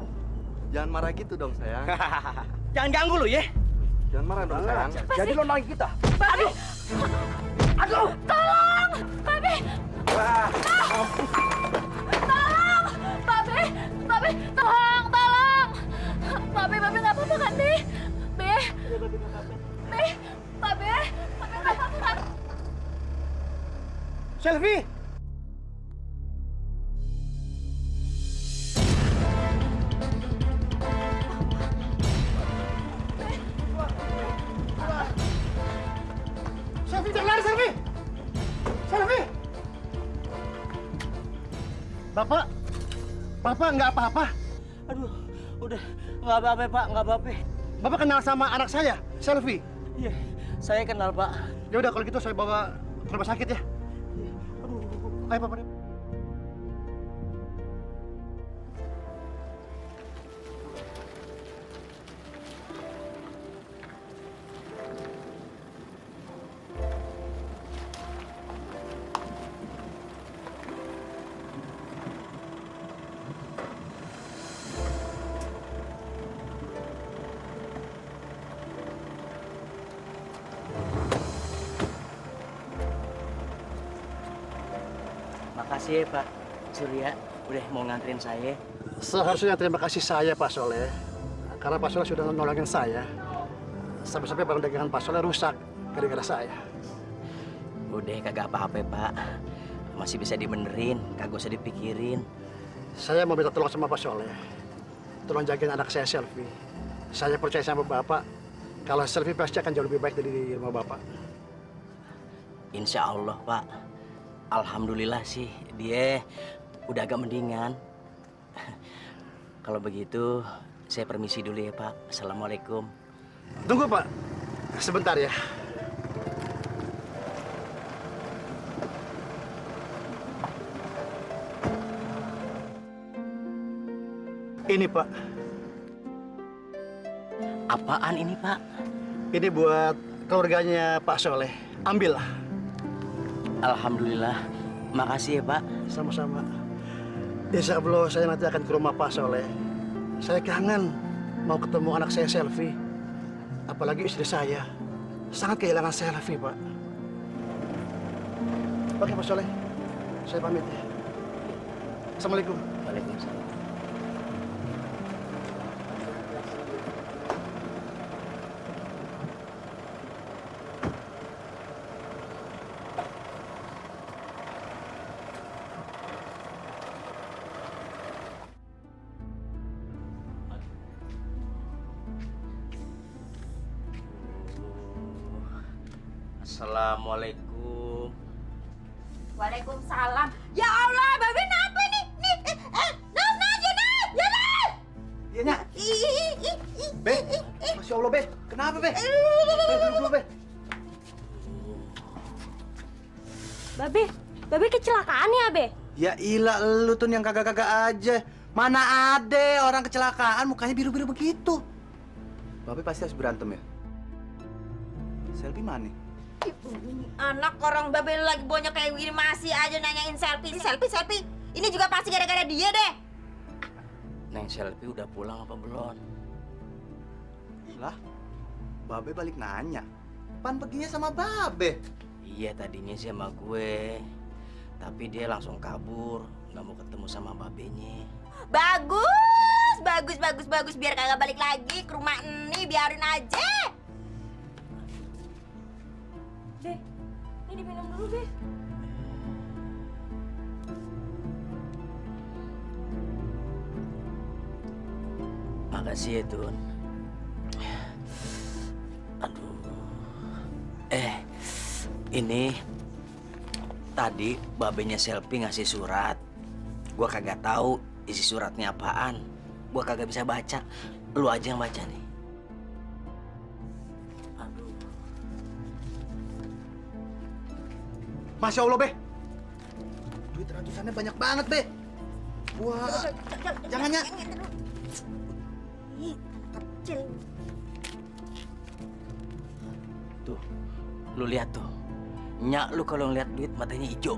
Jangan marah gitu dong, sayang. Jangan ganggu lu ya. Jangan marah dong, sayang. Jadi lo nolak kita. Babe! Aduh! Tolong! Babe! Wah. Tolong! Babe! Babe! Tolong! Tolong! Babe nggak apa-apa kan, Be? Be! Be! Babe nggak apa-apa kan? Selfie! Selfie, jangan lari, Selfie! Selfie! Bapak nggak apa-apa? Aduh, udah nggak apa-apa Pak, nggak apa-apa. Bapak kenal sama anak saya, Selfie? Iya, saya kenal Pak. Ya udah kalau gitu saya bawa ke rumah sakit ya. Ayo Bapak. Makasih ya Pak Surya, udah mau nganterin saya. Seharusnya terima kasih saya Pak Soleh, karena Pak Soleh sudah nolongin saya. Sampai-sampai barang dagangan Pak Soleh rusak gara-gara saya. Udah kagak apa-apa Pak, masih bisa dibenerin, kagak usah dipikirin. Saya mau minta tolong sama Pak Soleh. Tolong jagain anak saya Selfie. Saya percaya sama Bapak, kalau Selfie pasti akan jauh lebih baik dari rumah Bapak. Insya Allah Pak, alhamdulillah sih dia udah agak mendingan. Kalau begitu saya permisi dulu ya Pak. Assalamualaikum. Tunggu Pak, sebentar ya. Ini Pak. Apaan ini Pak? Ini buat keluarganya Pak Soleh. Ambillah. Alhamdulillah. Makasih ya Pak. Sama-sama. Insya Allah saya nanti akan ke rumah Pak Soleh. Saya kangen mau ketemu anak saya Selfie. Apalagi istri saya. Sangat kehilangan Selfie Pak. Oke Pak Soleh. Saya pamit ya. Assalamualaikum. Waalaikumsalam. Assalamualaikum. Waalaikumsalam. Ya Allah, Babe kenapa nih? Nas, ya Nas. Iya, Nya. Be, Masya Allah, Be. Kenapa, Be? Be, duduk dulu, Be. Babe kecelakaan ya, Be? Ya ilah, lu tuh yang kagak-kagak aja. Mana ada orang kecelakaan mukanya biru-biru begitu. Babe pasti harus berantem ya? Selfie mana? Anak orang Babe lu lagi bonyok kayak begini masih aja nanyain selfie. Ini juga pasti gara-gara dia deh. Neng Selfie udah pulang apa belum? Lah, Babe balik nanya. Pan perginya sama Babe. Iya tadinya sih sama gue, tapi dia langsung kabur, nggak mau ketemu sama babenya. Bagus. Biar kagak balik lagi ke rumah ini, biarin aja. Be, diminum dulu, Be. Makasih ya, Tun. Aduh. Ini tadi babenya Selfie ngasih surat. Gua kagak tahu isi suratnya apaan. Gua kagak bisa baca. Lu aja yang baca nih. Aduh. Masya Allah, Be. Duit ratusannya banyak banget, Be. Wah, jangan ya. Ih, kecil. Tuh, lu lihat tuh. Nyak lu kalau ngeliat duit matanya hijau.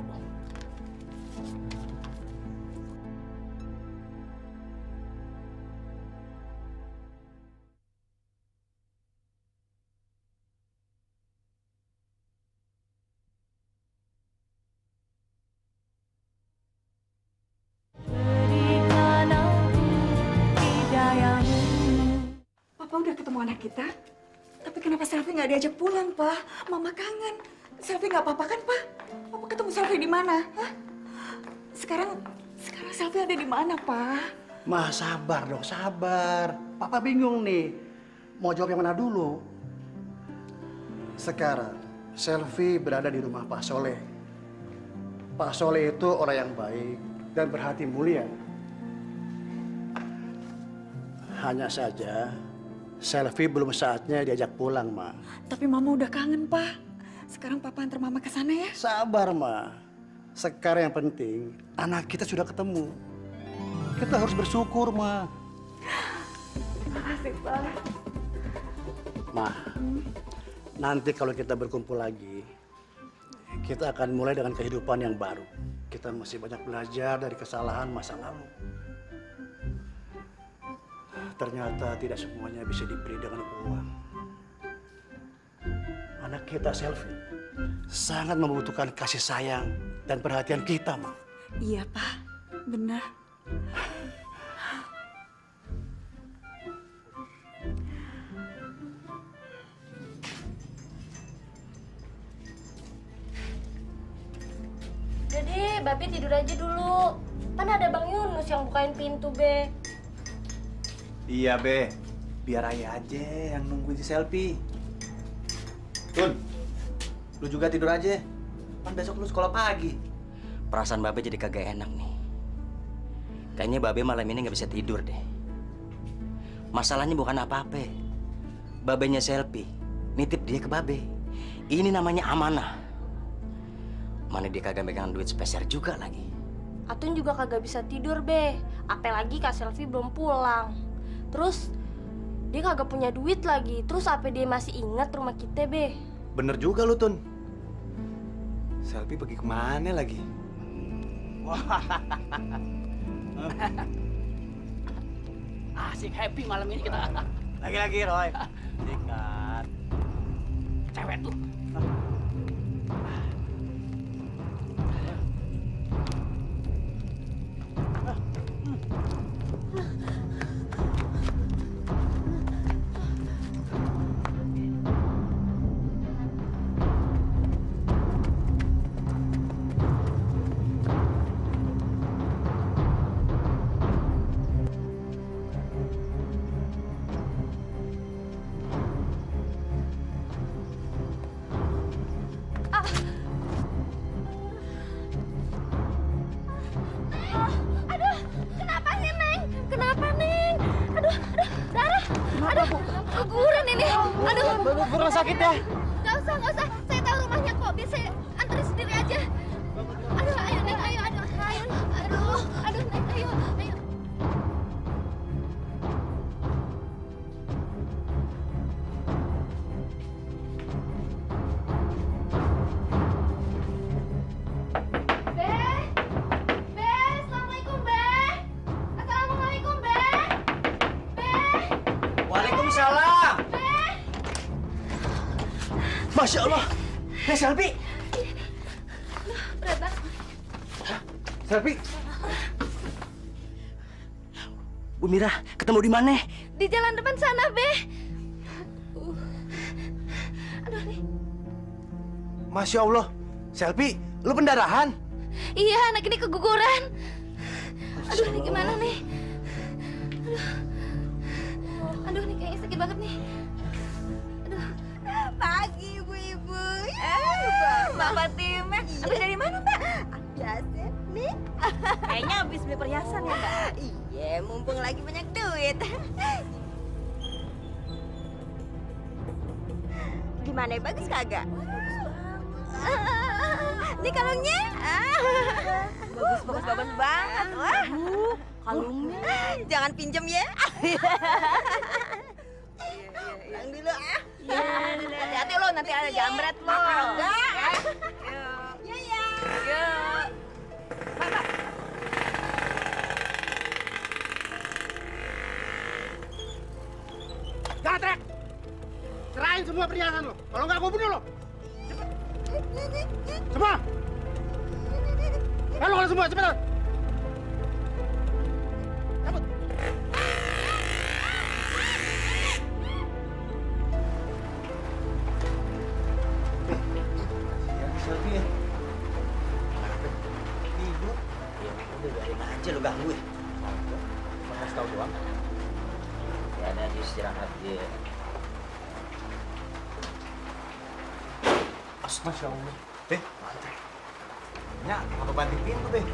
Papa udah ketemu anak kita. Tapi kenapa Selfie nggak diajak pulang, Pak? Mama kangen. Selfie nggak apa-apa kan, Pak? Papa ketemu Selfie di mana? Hah? Sekarang Selfie ada di mana, Pak? Ma, sabar dong, sabar. Papa bingung nih. Mau jawab yang mana dulu? Sekarang, Selfie berada di rumah Pak Soleh. Pak Soleh itu orang yang baik dan berhati mulia. Hanya saja, Selfie belum saatnya diajak pulang, Ma. Tapi Mama udah kangen, Pak. Sekarang Papa antar Mama ke sana ya. Sabar, Ma. Sekarang yang penting, anak kita sudah ketemu. Kita harus bersyukur, Ma. Makasih, Pak. Ma, nanti kalau kita berkumpul lagi, kita akan mulai dengan kehidupan yang baru. Kita masih banyak belajar dari kesalahan masa lalu. Ternyata tidak semuanya bisa dibeli dengan uang. Anak kita Selfie sangat membutuhkan kasih sayang dan perhatian kita, Ma. Iya, Pak. Benar. Udah deh, Babe tidur aja dulu. Kan ada Bang Yunus yang bukain pintu, Be. Iya, Be. Biar Ayah aja yang nungguin si Selfie. Tun, lu juga tidur aja. Kan besok lu sekolah pagi. Perasaan Babe jadi kagak enak nih. Kayaknya Babe malam ini nggak bisa tidur deh. Masalahnya bukan apa-apa. Babenya Selfie nitip dia ke Babe. Ini namanya amanah. Mana dia kagak megang duit spesial juga lagi. Atun juga kagak bisa tidur, Be. Apalagi Kak Selfie belum pulang. Terus dia kagak punya duit lagi. Terus apa dia masih ingat rumah kita, Be? Bener juga lu, Tun. Selfie pergi kemana lagi? Asik happy malam ini kita. Lagi-lagi, Roy. Sikat. Cewek tuh. Aduh, kenapa sih, Neng? Kenapa, Neng? Aduh, darah. Aduh, keguguran ini. Aduh. Kurang sakit ya? Gak usah. Saya tahu rumahnya kok. Biar saya anterin sendiri aja. Aduh, ayo, Neng. Ayo. Aduh, Neng. Ayo. Waalaikumsalam. Masya Allah. Selfie. Berat banget. Selfie. Bu Mira, ketemu di mana? Di jalan depan sana, Be. Aduh, nih. Masya Allah. Selfie, lu pendarahan? Iya, anak ini keguguran. Aduh, ini gimana nih? Aduh, ini kayaknya sakit banget nih. Pagi ibu-ibu. Mbak Fatima, habis dari mana, Mbak? Biasa nih. Kayaknya habis beli perhiasan ya, Mbak? Iya, mumpung lagi banyak duit. Gimana, bagus kagak? Ini kalungnya. Bagus banget. Wah, kalungnya. Jangan pinjem ya. Yang dulu ah. Hati-hati lo, nanti ada jambret lo. Enggak. Yuk. Ya. Yuk. Jangan teriak! Serahin semua perhiasan lo. Kalau nggak gue bunuh lo. Semua! Lalu kalau semua, cepetan! Cabut! Selfie ya? Tidur. Ya udah biarin aja lu ganggu ya. Cuma kasih tau doang. Ya ada aja istirahat dia. Masya Allah. Beh, mantap. Nyak, apa banting pintu, Beh?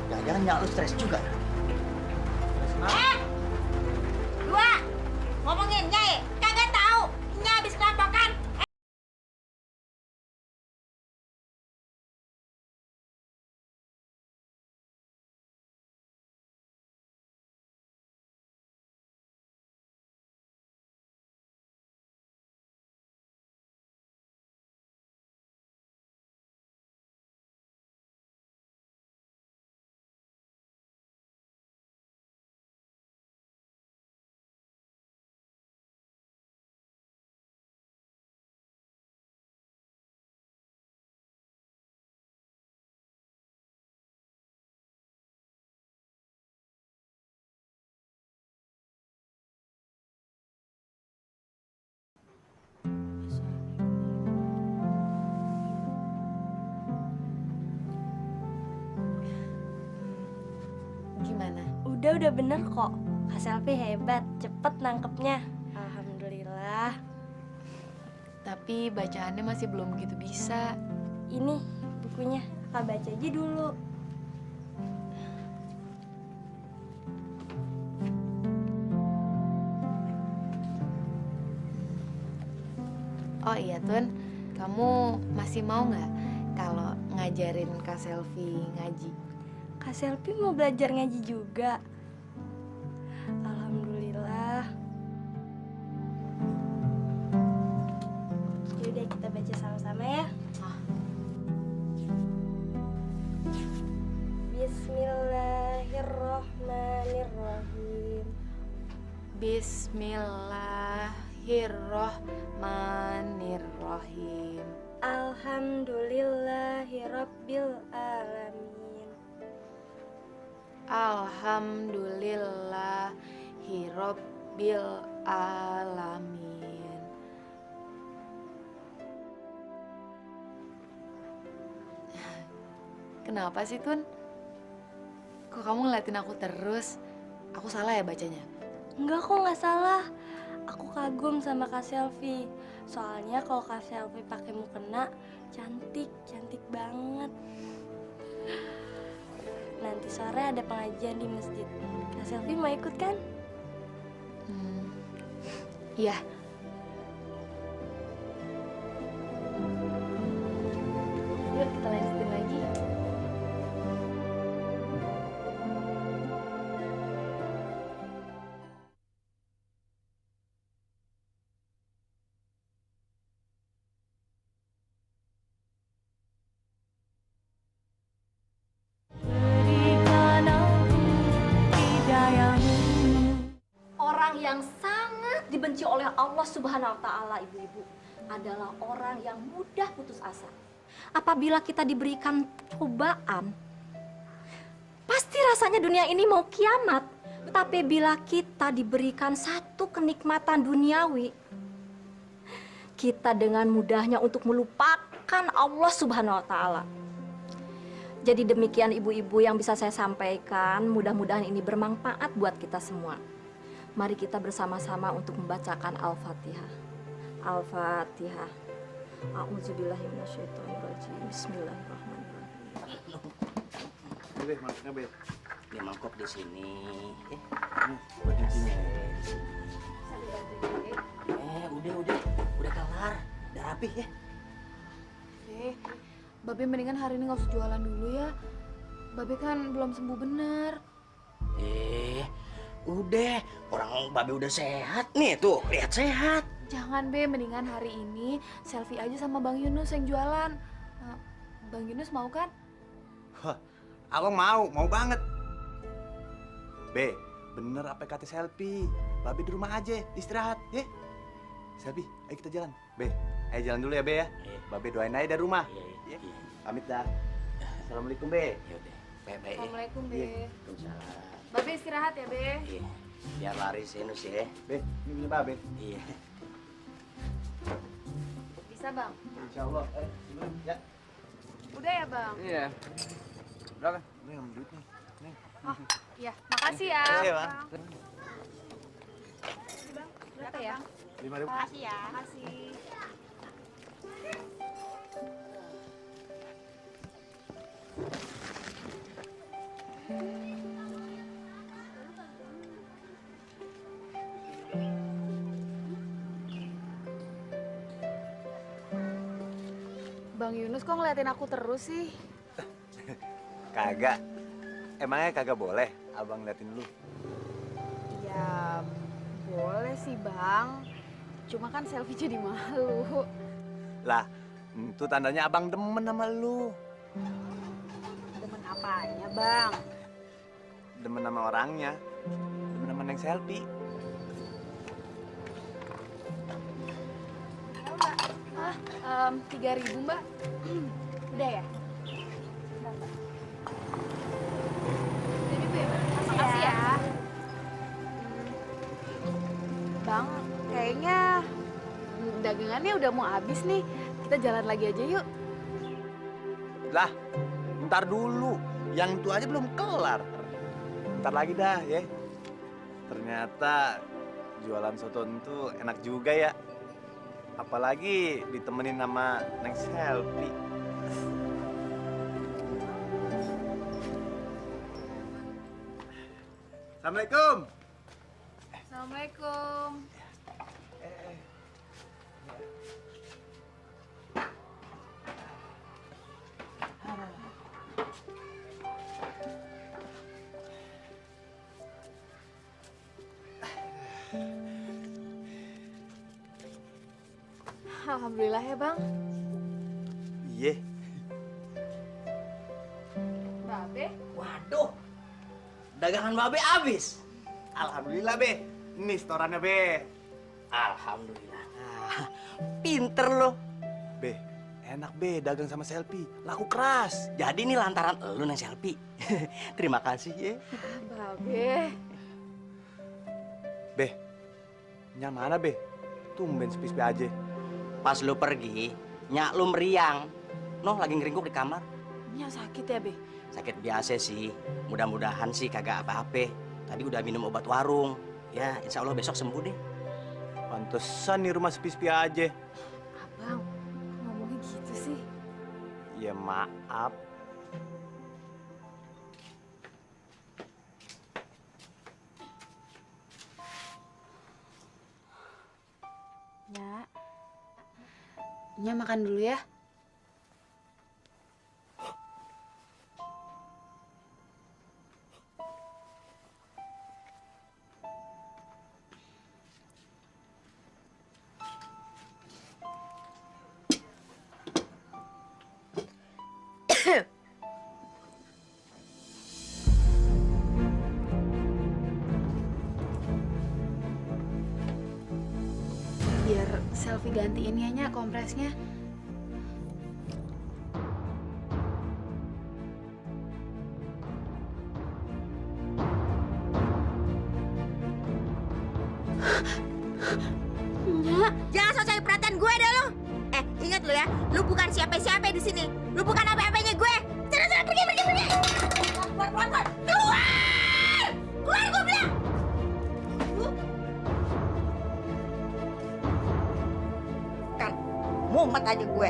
Jangan-jangan nyak lu stres juga. Dua. Ngomongin Nyai, kagak tahu. Nyai habis kerampokan. Gimana? Udah bener kok. Kak Selfie hebat, cepet nangkepnya. Alhamdulillah. Tapi bacaannya masih belum begitu bisa. Ini bukunya, Kak baca aja dulu. Oh iya Tun, kamu masih mau nggak kalau ngajarin Kak Selfie ngaji? Kak Selfie mau belajar ngaji juga. Alhamdulillah. Yaudah kita baca sama-sama ya. Bismillahirrohmanirrohim. Bismillahirrohmanirrohim. Alhamdulillahirabbil alamin. Alhamdulillahirabbil alamin. Kenapa sih Tun? Kok kamu ngeliatin aku terus? Aku salah ya bacanya? Enggak kok, nggak salah. Aku kagum sama Kak Selfie. Soalnya kalau Kak Selfie pakai mukena cantik banget. Nanti sore ada pengajian di masjid. Kak Selfie mau ikut kan? Iya. Yuk kita lanjutin lagi. Orang yang sangat dibenci oleh Allah Subhanahu wa Ta'ala, ibu-ibu, adalah orang yang mudah putus asa. Apabila kita diberikan cobaan, pasti rasanya dunia ini mau kiamat. Tapi bila kita diberikan satu kenikmatan duniawi, kita dengan mudahnya untuk melupakan Allah Subhanahu wa Ta'ala. Jadi demikian ibu-ibu yang bisa saya sampaikan. Mudah-mudahan ini bermanfaat buat kita semua. Mari kita bersama-sama untuk membacakan Al-Fatihah. Al-Fatihah. A'udzubillahi minasyaitonirrajim. Bismillahirrahmanirrahim. Be, mangkoknya Be. Ini mangkok di sini. Buat nyucinya. Udah kelar. Udah rapih ya. Babe mendingan hari ini nggak usah jualan dulu ya. Babe kan belum sembuh bener. Udah. Orang Babe udah sehat nih tuh. Lihat sehat. Jangan Be, mendingan hari ini selfie aja sama Bang Yunus yang jualan. Bang Yunus mau kan? Wah, aku mau banget. Be, bener apa kata selfie. Babe di rumah aja, istirahat, ya. Selfie, ayo kita jalan. Be, ayo jalan dulu ya, Be ya. Babe doain aja dari rumah. Ya. Pamit dah. Assalamualaikum, Be. Ya udah. Baik-baik. Assalamualaikum Be. Waalaikumsalam. Babe istirahat ya Be. Iya. Biar laris Nus ya. Be, ini punya Babe. Iya. Bisa Bang? Insyaallah. Ya. Udah ya Bang? Iya. Berapa? Ini yang duit nih. Nih. Oh iya, makasih ya. Makasih ya, Bang. Berapa ya? 5.000. Makasih ya. Makasih. Bang Yunus kok ngeliatin aku terus sih? Kagak. Emangnya kagak boleh abang liatin lu? Ya boleh sih Bang. Cuma kan selfie jadi malu. Lah, itu tandanya abang demen sama lu. Demen apanya Bang? Demen sama orangnya. Demen sama yang selfie. Ah, 3.000 Mbak. Udah ya? Jadi Bu ya, makasih ya. Bang, kayaknya dagangannya udah mau habis nih. Kita jalan lagi aja yuk. Lah, ntar dulu. Yang itu aja belum kelar. Ntar lagi dah ya. Ternyata jualan soto itu enak juga ya. Apalagi ditemenin sama neng selfie. Assalamualaikum. Assalamualaikum. Alhamdulillah ya Bang. Iya. Babe. Waduh. Dagangan Babe habis. Alhamdulillah Be. Ini setorannya Be. Alhamdulillah. Pinter lo. Be, enak Be dagang sama selfie. Laku keras. Jadi ini lantaran lu nang selfie. Terima kasih ya. Babe. Be, nya mana Be? Tumben sepi-sepi aja. Pas lu pergi, nyak lu meriang. Noh lagi ngeringkuk di kamar. Nya sakit ya Be? Sakit biasa sih. Mudah-mudahan sih kagak apa-apa. Tadi udah minum obat warung. Ya, insya Allah besok sembuh deh. Pantesan nih rumah sepi-sepi aja. Abang, kok ngomongnya gitu sih? Ya maaf. Nya makan dulu ya. Biar selfie gantiin Nya kompresnya. Jangan sok mulai perhatian gue dah lo. Ingat lo ya, lu bukan siapa-siapa di sini. Lu bukan apa-apanya gue. Sana pergi. Keluar. Keluar gue bilang. Kan, mumet aja gue.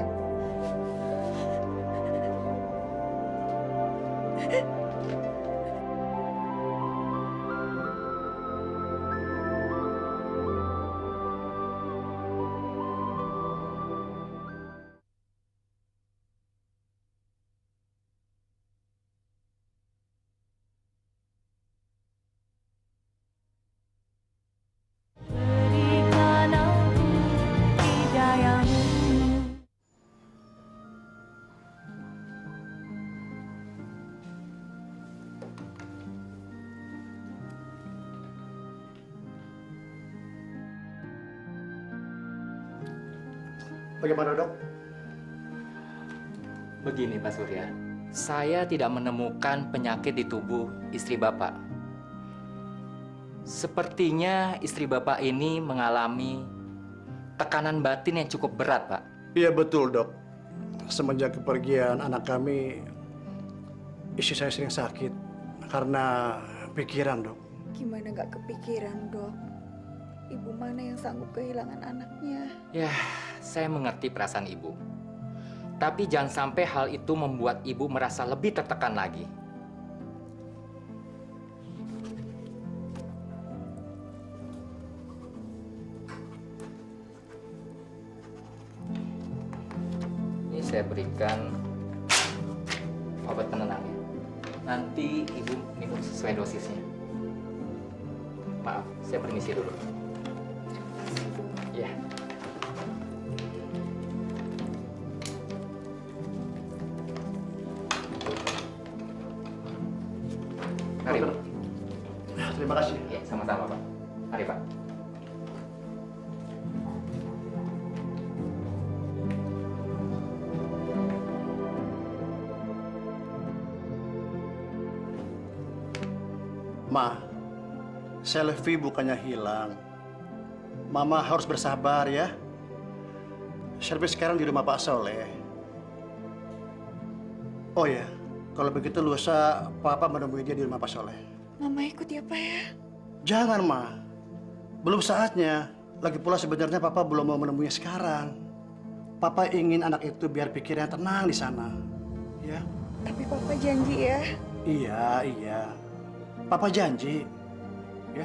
Bagaimana dok? Begini Pak Surya, saya tidak menemukan penyakit di tubuh istri Bapak. Sepertinya istri Bapak ini mengalami tekanan batin yang cukup berat, Pak. Iya betul dok. Semenjak kepergian anak kami, istri saya sering sakit karena pikiran dok. Gimana nggak kepikiran, Dok? Ibu mana yang sanggup kehilangan anaknya? Ya, saya mengerti perasaan ibu. Tapi jangan sampai hal itu membuat ibu merasa lebih tertekan lagi. Ini saya berikan obat penenangnya. Nanti ibu minum sesuai dosisnya. Maaf, saya permisi dulu. Iya. Mari, Pak. Terima kasih. Ya, sama-sama, Pak. Mari, Pak. Ma, Selvi bukannya hilang. Mama harus bersabar ya. Selvi sekarang di rumah Pak Soleh. Oh ya, kalau begitu lusa Papa menemui dia di rumah Pak Soleh. Mama ikut ya, Pak ya? Jangan, Ma. Belum saatnya. Lagi pula sebenarnya Papa belum mau menemuinya sekarang. Papa ingin anak itu biar pikirnya tenang di sana. Ya? Tapi Papa janji ya. Iya. Papa janji. Ya.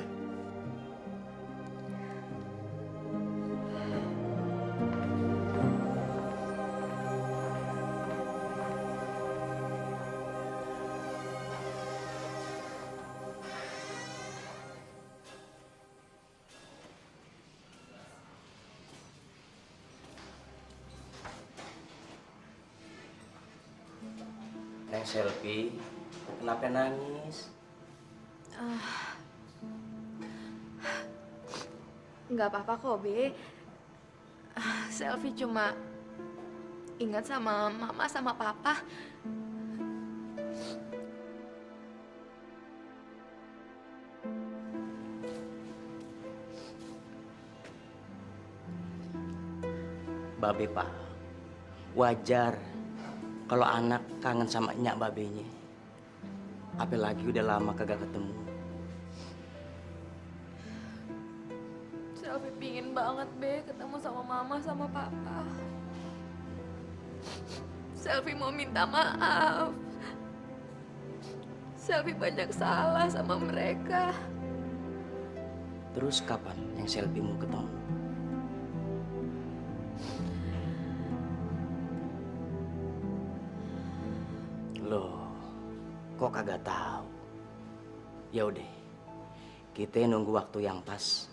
Neng Selvi, kenapa nangis? Nggak apa-apa kok, Be. Selfie cuma ingat sama Mama sama Papa. Babe, Pak. Wajar kalau anak kangen sama nyak babenya. Apalagi udah lama kagak ketemu. Selfie pingin banget, Be, ketemu sama Mama sama Papa. Selfie mau minta maaf. Selfie banyak salah sama mereka. Terus kapan yang Selvi mau ketemu? Loh, kok kagak tahu? Ya udah, kita nunggu waktu yang pas.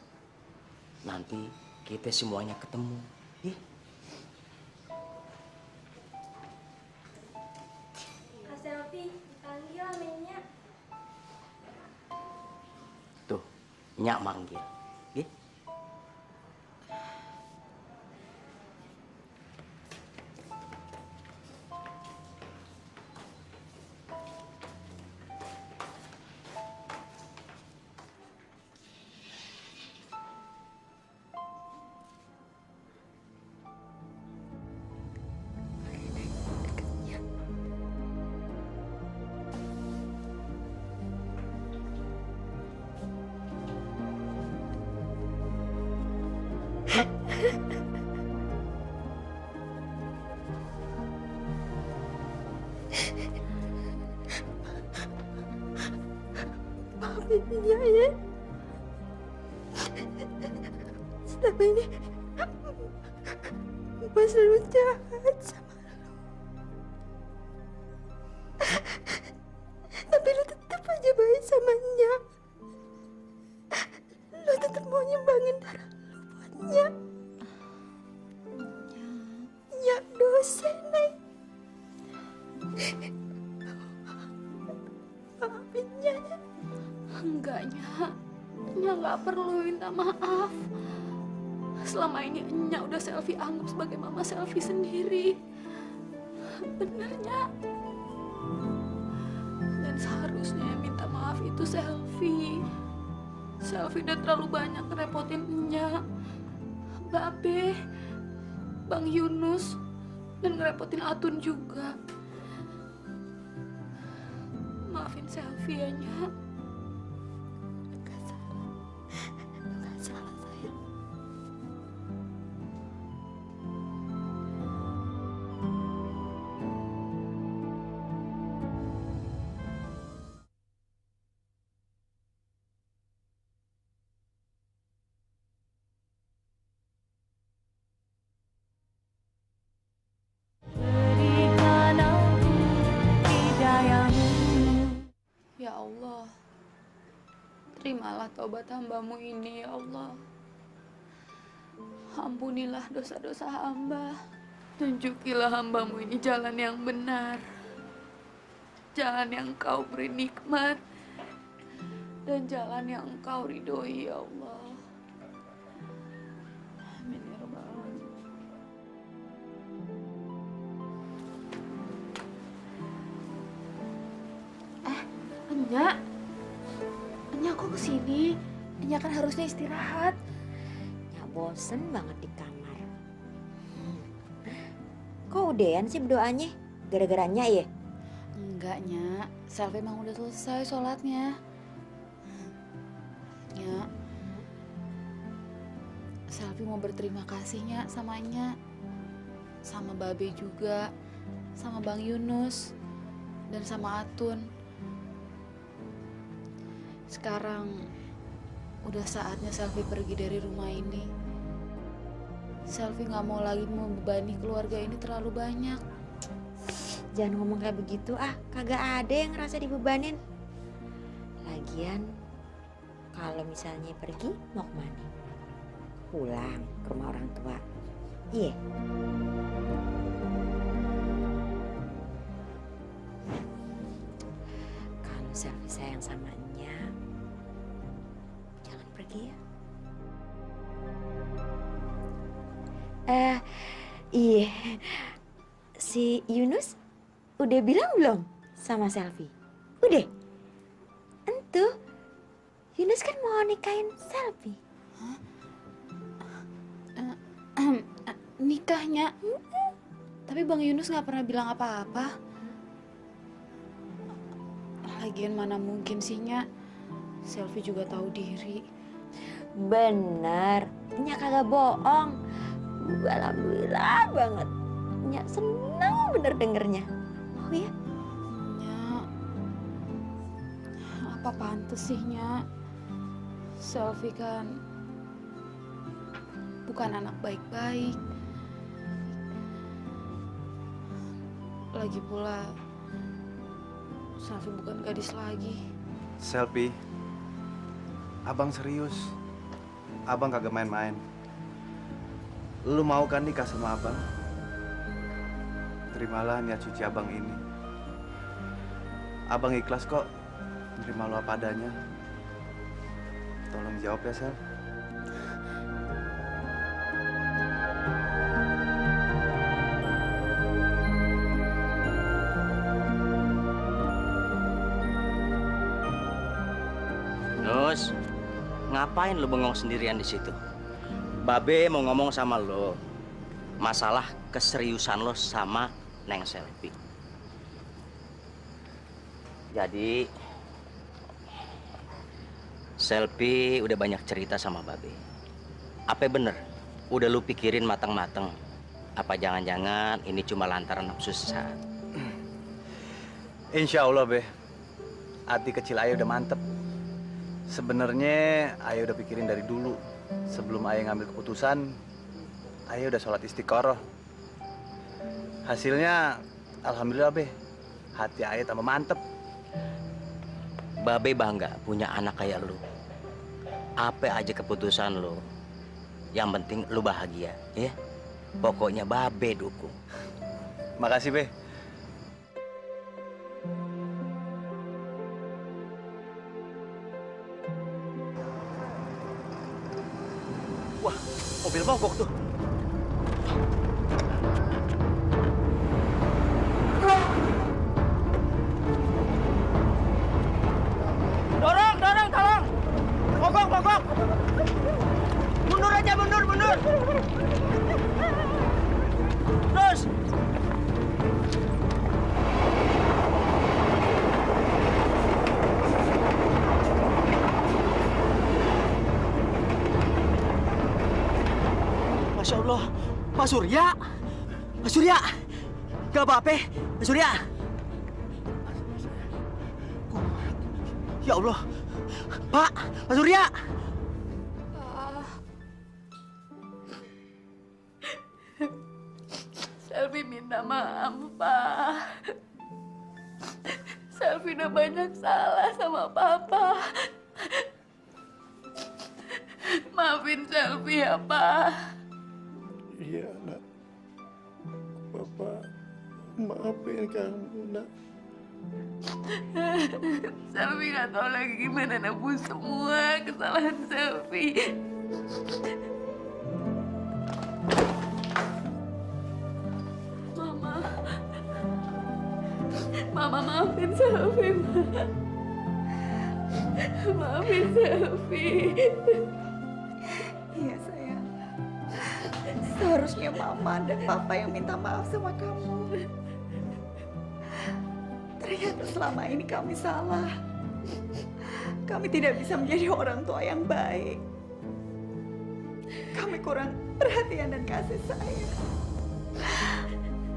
Nanti kita semuanya ketemu. Ih. Kak Selvi, dipanggil mainnya. Tuh, nyak manggil. Ih. maafin ya. Selama ini Mas selalu jahat sama lu. Tapi lu tetap aja baik sama Nyak. Lu tetap mau nyumbangin darah lu buat Nyak. Nyak dosa, Neng. Maafin Nyak ya. Enggak, Nyak. Nyak nggak perlu minta maaf. Selama ini Nyak udah Selfie anggap sebagai mama Selfie sendiri. Bener, Nyak. Dan seharusnya yang minta maaf itu Selfie. Selfie udah terlalu banyak ngerepotin Nyak, Babe, Bang Yunus, dan ngerepotin Atun juga. Maafin Selfie ya, Nyak. Nggak salah, sayang. Ya Allah, terimalah taubat hamba-Mu ini, ya Allah. Ampunilah dosa-dosa hamba. Tunjukilah hamba-Mu ini jalan yang benar. Jalan yang Engkau beri nikmat. Dan jalan yang Engkau ridhoi, ya Allah. Amin ya Rabbal Alamin. Nyak, Nyak kok kesini? Nyak kan harusnya istirahat. Nyak bosen banget di kamar. Kok udahan sih berdoanya? Gara-gara Nyak ya? Enggak, Nyak. Selfie emang udah selesai sholatnya. Nyak, Selfie mau berterima kasih, Nyak, sama Nyak. Sama Babe juga. Sama Bang Yunus. Dan sama Atun. Sekarang udah saatnya Selfie pergi dari rumah ini. Selfie gak mau lagi membebani keluarga ini terlalu banyak. Jangan ngomong kayak begitu ah, kagak ada yang ngerasa dibebanin. Lagian kalau misalnya pergi mau kemana? Pulang ke rumah orang tua. Iya. Kalau Selfie sayang sama Nyak, jangan pergi ya. Iya. Si Yunus udah bilang belum sama Selfie? Udah? Entu, Yunus kan mau nikahin Selfie. Nikahnya? Tapi Bang Yunus gak pernah bilang apa-apa. Lagian mana mungkin sih, Nyak. Selfie juga tahu diri. Bener, Nyak kagak bohong. Alhamdulillah banget. Nyak seneng bener dengernya. Mau ya? Nyak, apa pantes sih, Nyak? Selfie kan bukan anak baik-baik. Lagi pula Selfie bukan gadis lagi. Selfie, abang serius. Abang kagak main-main. Lu mau kan nikah sama abang? Terimalah niat suci abang ini. Abang ikhlas kok menerima lu apa adanya. Tolong jawab ya, Sel. Nus, ngapain lu bengong sendirian di situ? Babe mau ngomong sama lo. Masalah keseriusan lo sama Neng Selfie. Jadi, Selfie udah banyak cerita sama Babe. Apa bener? Udah lu pikirin matang-matang? Apa jangan-jangan ini cuma lantaran nafsu sesaat? Insya Allah, Be. Hati kecil ayah udah mantep. Sebenarnya Ayah udah pikirin dari dulu. Sebelum Ayah ngambil keputusan, Ayah udah sholat istiqoroh. Hasilnya, alhamdulillah Be, hati Ayah tambah mantep. Babe bangga punya anak kayak lu. Apa aja keputusan lu, yang penting lu bahagia, ya. Pokoknya Babe dukung. Makasih Be. Wah, mobil mogok tuh. Dorong, tolong. Mogok. Mundur aja, mundur. Terus. Masya Allah, Pak Surya. Gak apa-apa, Pak Surya. Ya Allah, Pak Surya. Selvi minta maaf, Pak. Selvi udah banyak salah sama Papa. Maafin Selvi ya, Pak. Iya, nak. Papa maafin kamu, nak. Selvi gak tahu lagi gimana nebus semua kesalahan Selvi. Mama maafin Selvi, Ma. Maafin Selvi. Iya sayang. Seharusnya Mama dan Papa yang minta maaf sama kamu. Ternyata selama ini kami salah. Kami tidak bisa menjadi orang tua yang baik. Kami kurang perhatian dan kasih sayang.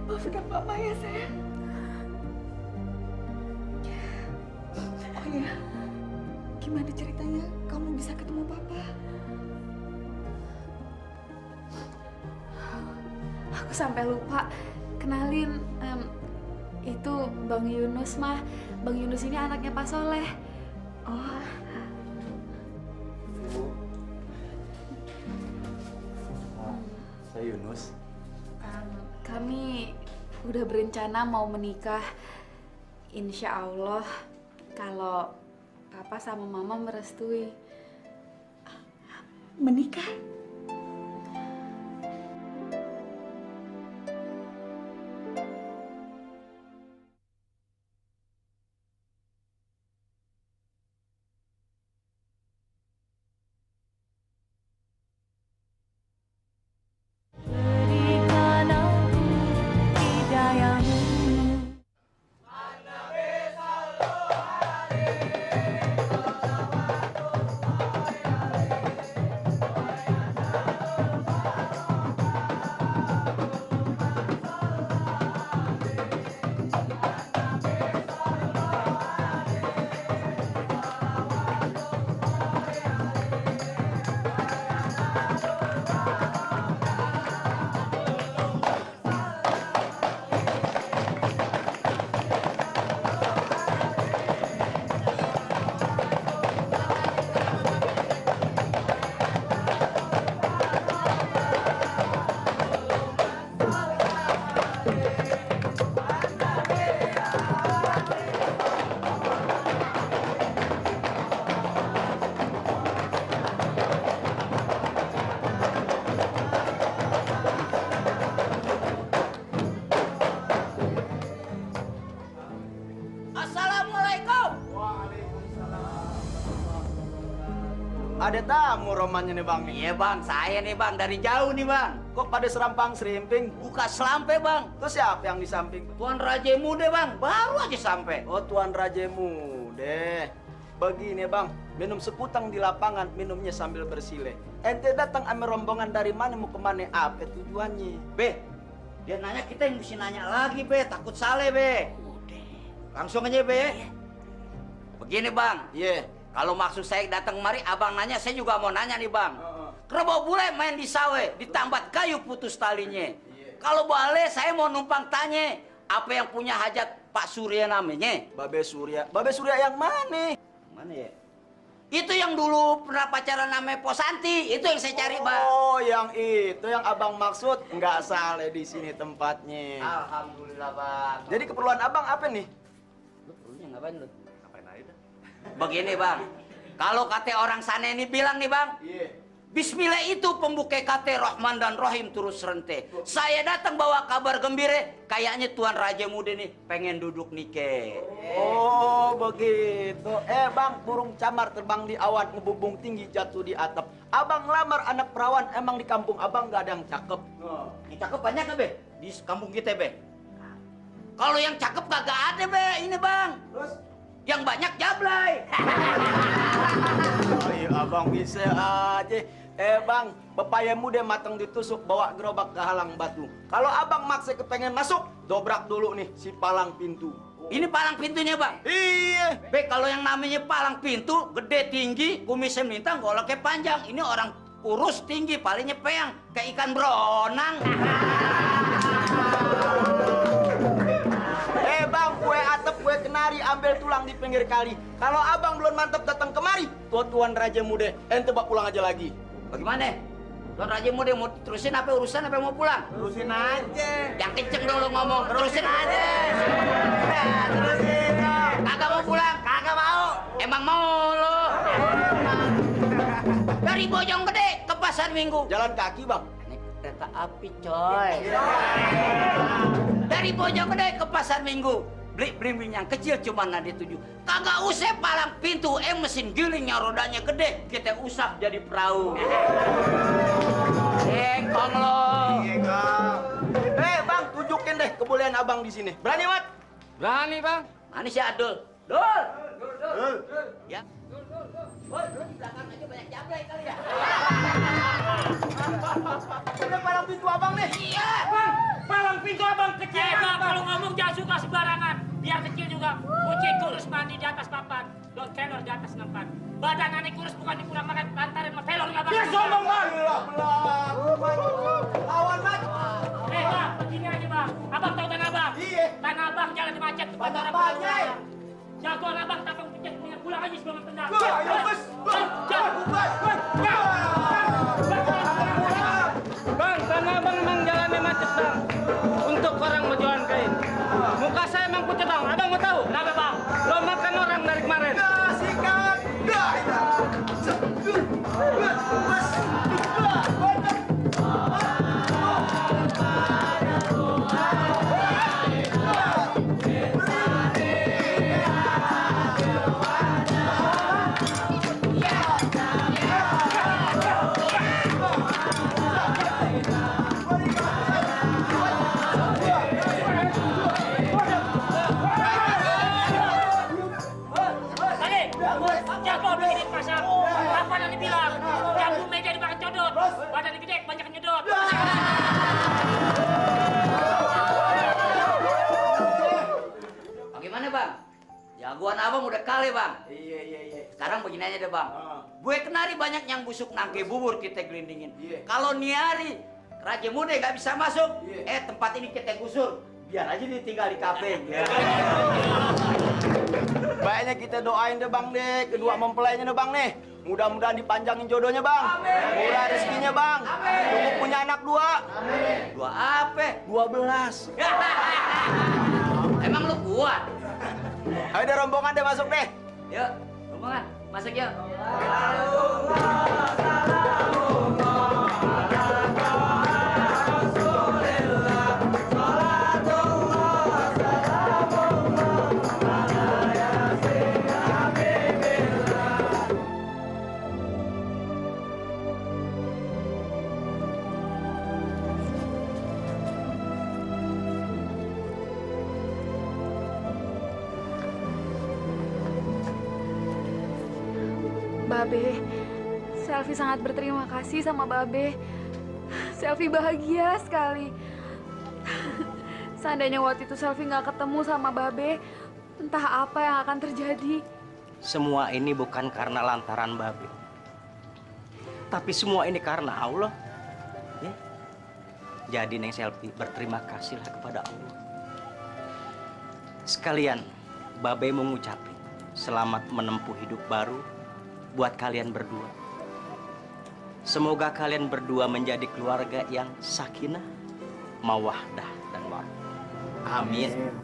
Maafkan Mama ya sayang. Oh iya, gimana ceritanya kamu bisa ketemu Papa? Aku sampai lupa kenalin, itu Bang Yunus, mah. Bang Yunus ini anaknya Pak Soleh. Oh. Saya Yunus. Kami udah berencana mau menikah. Insya Allah kalau Papa sama Mama merestui. Menikah? Ada tamu romannya nih Bang. Iya Bang, saya nih Bang, dari jauh nih Bang. Kok pada serampang serimping? Buka selampe Bang. Terus siapa yang di samping? Tuan Raja Muda Bang, baru aja sampai. Oh, Tuan Raja Muda. Begini Bang, minum sekutang di lapangan, minumnya sambil bersile. Ente datang ame rombongan dari mana mau kemana? Apa tujuannya? Be, dia nanya kita yang mesti nanya lagi Be, takut salah Be. Udah, langsung aja Be. Begini Bang, Iya. Kalau maksud saya datang kemari, abang nanya, saya juga mau nanya nih bang. Kerbau bule main di sawe, ditambat kayu putus talinya. Kalau boleh, saya mau numpang tanya, apa yang punya hajat Pak Surya namanya? Babe Surya. Babe Surya yang mana? Mana ya? Itu yang dulu pernah pacaran namanya Posanti, itu yang saya cari bang. Oh, yang itu yang abang maksud. Nggak salah di sini tempatnya. Alhamdulillah bang. Jadi keperluan abang apa nih? Lu perlunya ngapain lu? Ngapain aja dah. Begini bang, kalau kata orang sana ini bilang nih bang, Bismillah itu pembuka kata Rahman dan Rahim terus rente. Saya datang bawa kabar gembira, kayaknya Tuan Raja Muda nih pengen duduk nikah. Oh, begitu. Bang, burung camar terbang di awan, ngebubung tinggi jatuh di atap. Abang lamar anak perawan, emang di kampung abang nggak ada yang cakep. Yang cakep banyak kan be? Di kampung kita be. Kalau yang cakep kagak ada be, ini bang. Terus? Yang banyak jablay. Oh iya, abang bisa aja. Bang, pepaya muda matang ditusuk, bawa gerobak ke halang batu. Kalau abang maksa kepengen masuk, dobrak dulu nih si palang pintu. Ini palang pintunya bang? Iya. Be, kalau yang namanya palang pintu, gede tinggi, kumisnya melintang, goloknya panjang. Ini orang kurus tinggi, palingnya peang, kayak ikan beronang. Bang, kue atap, kue kenari, ambil tulang di pinggir kali. Kalau abang belum mantap datang kemari, Tuan Raja Muda, ente bak pulang aja lagi. Bagaimana? Tuan Raja Muda mau terusin apa urusan apa mau pulang? Terusin aja. Yang kenceng dulu ngomong, terusin aja. Terusin. Kagak mau pulang? Kagak mau. Emang mau lo? Dari Bojonggede ke Pasar Minggu. Jalan kaki, Bang. Naik kereta api, coy. Dari Bojonggede ke Pasar Minggu. Beli belimbing yang kecil cuma nadi 7. Kagak usah palang pintu, mesin gilingnya rodanya gede. Kita usap jadi perahu. Engkong lo. Bang, tunjukin deh kebolehan abang di sini. Berani, Mat? Berani, Bang. Mana si Adul? Dul. Ya. Dul di belakang aja banyak jablay kali ya. Udah palang pintu abang nih. Iya. Palang pintu abang kecil. Kalau ngomong jangan suka sembarangan. Biar kecil juga. Kucing kurus mandi di atas papan. Don kelor di atas nampan. Badan aneh kurus bukan dikurang makan lantaran sama pelor nggak bakal. Ya sombong bang. Lawan, Mat. Bang, begini aja bang. Abang tahu tanah abang? Iya. Tanah abang jalan di macet. Banyak banyak. Jagoan abang tapang pijat punya pulang aja sebelum tendang. Bang, tanah abang emang jalannya macet bang. Untuk orang mau jualan kain. Muka saya emang pucat bang. Abang mau tahu? Kenapa bang? Lo makan orang dari kemarin. Sikat. Jago begini di pasar. Apa nanti bilang? Jambu meja dimakan codot. Badan gede, banyak nyedot. Bagaimana bang? Jagoan abang udah kali bang. Iya. Sekarang begini aja deh bang. Gue kenari banyak yang busuk nangke bubur kita gelindingin. Iya. Kalau niari Raja Muda nggak bisa masuk, tempat ini kita gusur. Biar aja dia tinggal di kafe. Baiknya kita doain deh bang deh, kedua mempelainya deh bang nih. Mudah-mudahan dipanjangin jodohnya bang. Murah rezekinya bang. Cukup punya anak 2. Dua apa? 12. Emang lu kuat? Ayo deh rombongan deh masuk deh. Yuk, rombongan, masuk yuk. Babe, Selvi sangat berterima kasih sama Babe. Selvi bahagia sekali. Seandainya waktu itu Selvi nggak ketemu sama Babe, entah apa yang akan terjadi. semua ini bukan karena lantaran Babe. Tapi semua ini karena Allah. Ya. Jadi Neng Selvi berterima kasihlah kepada Allah. Sekalian, Babe mau ngucapin selamat menempuh hidup baru buat kalian berdua. Semoga kalian berdua menjadi keluarga yang sakinah, mawaddah, dan warahmah. Amin.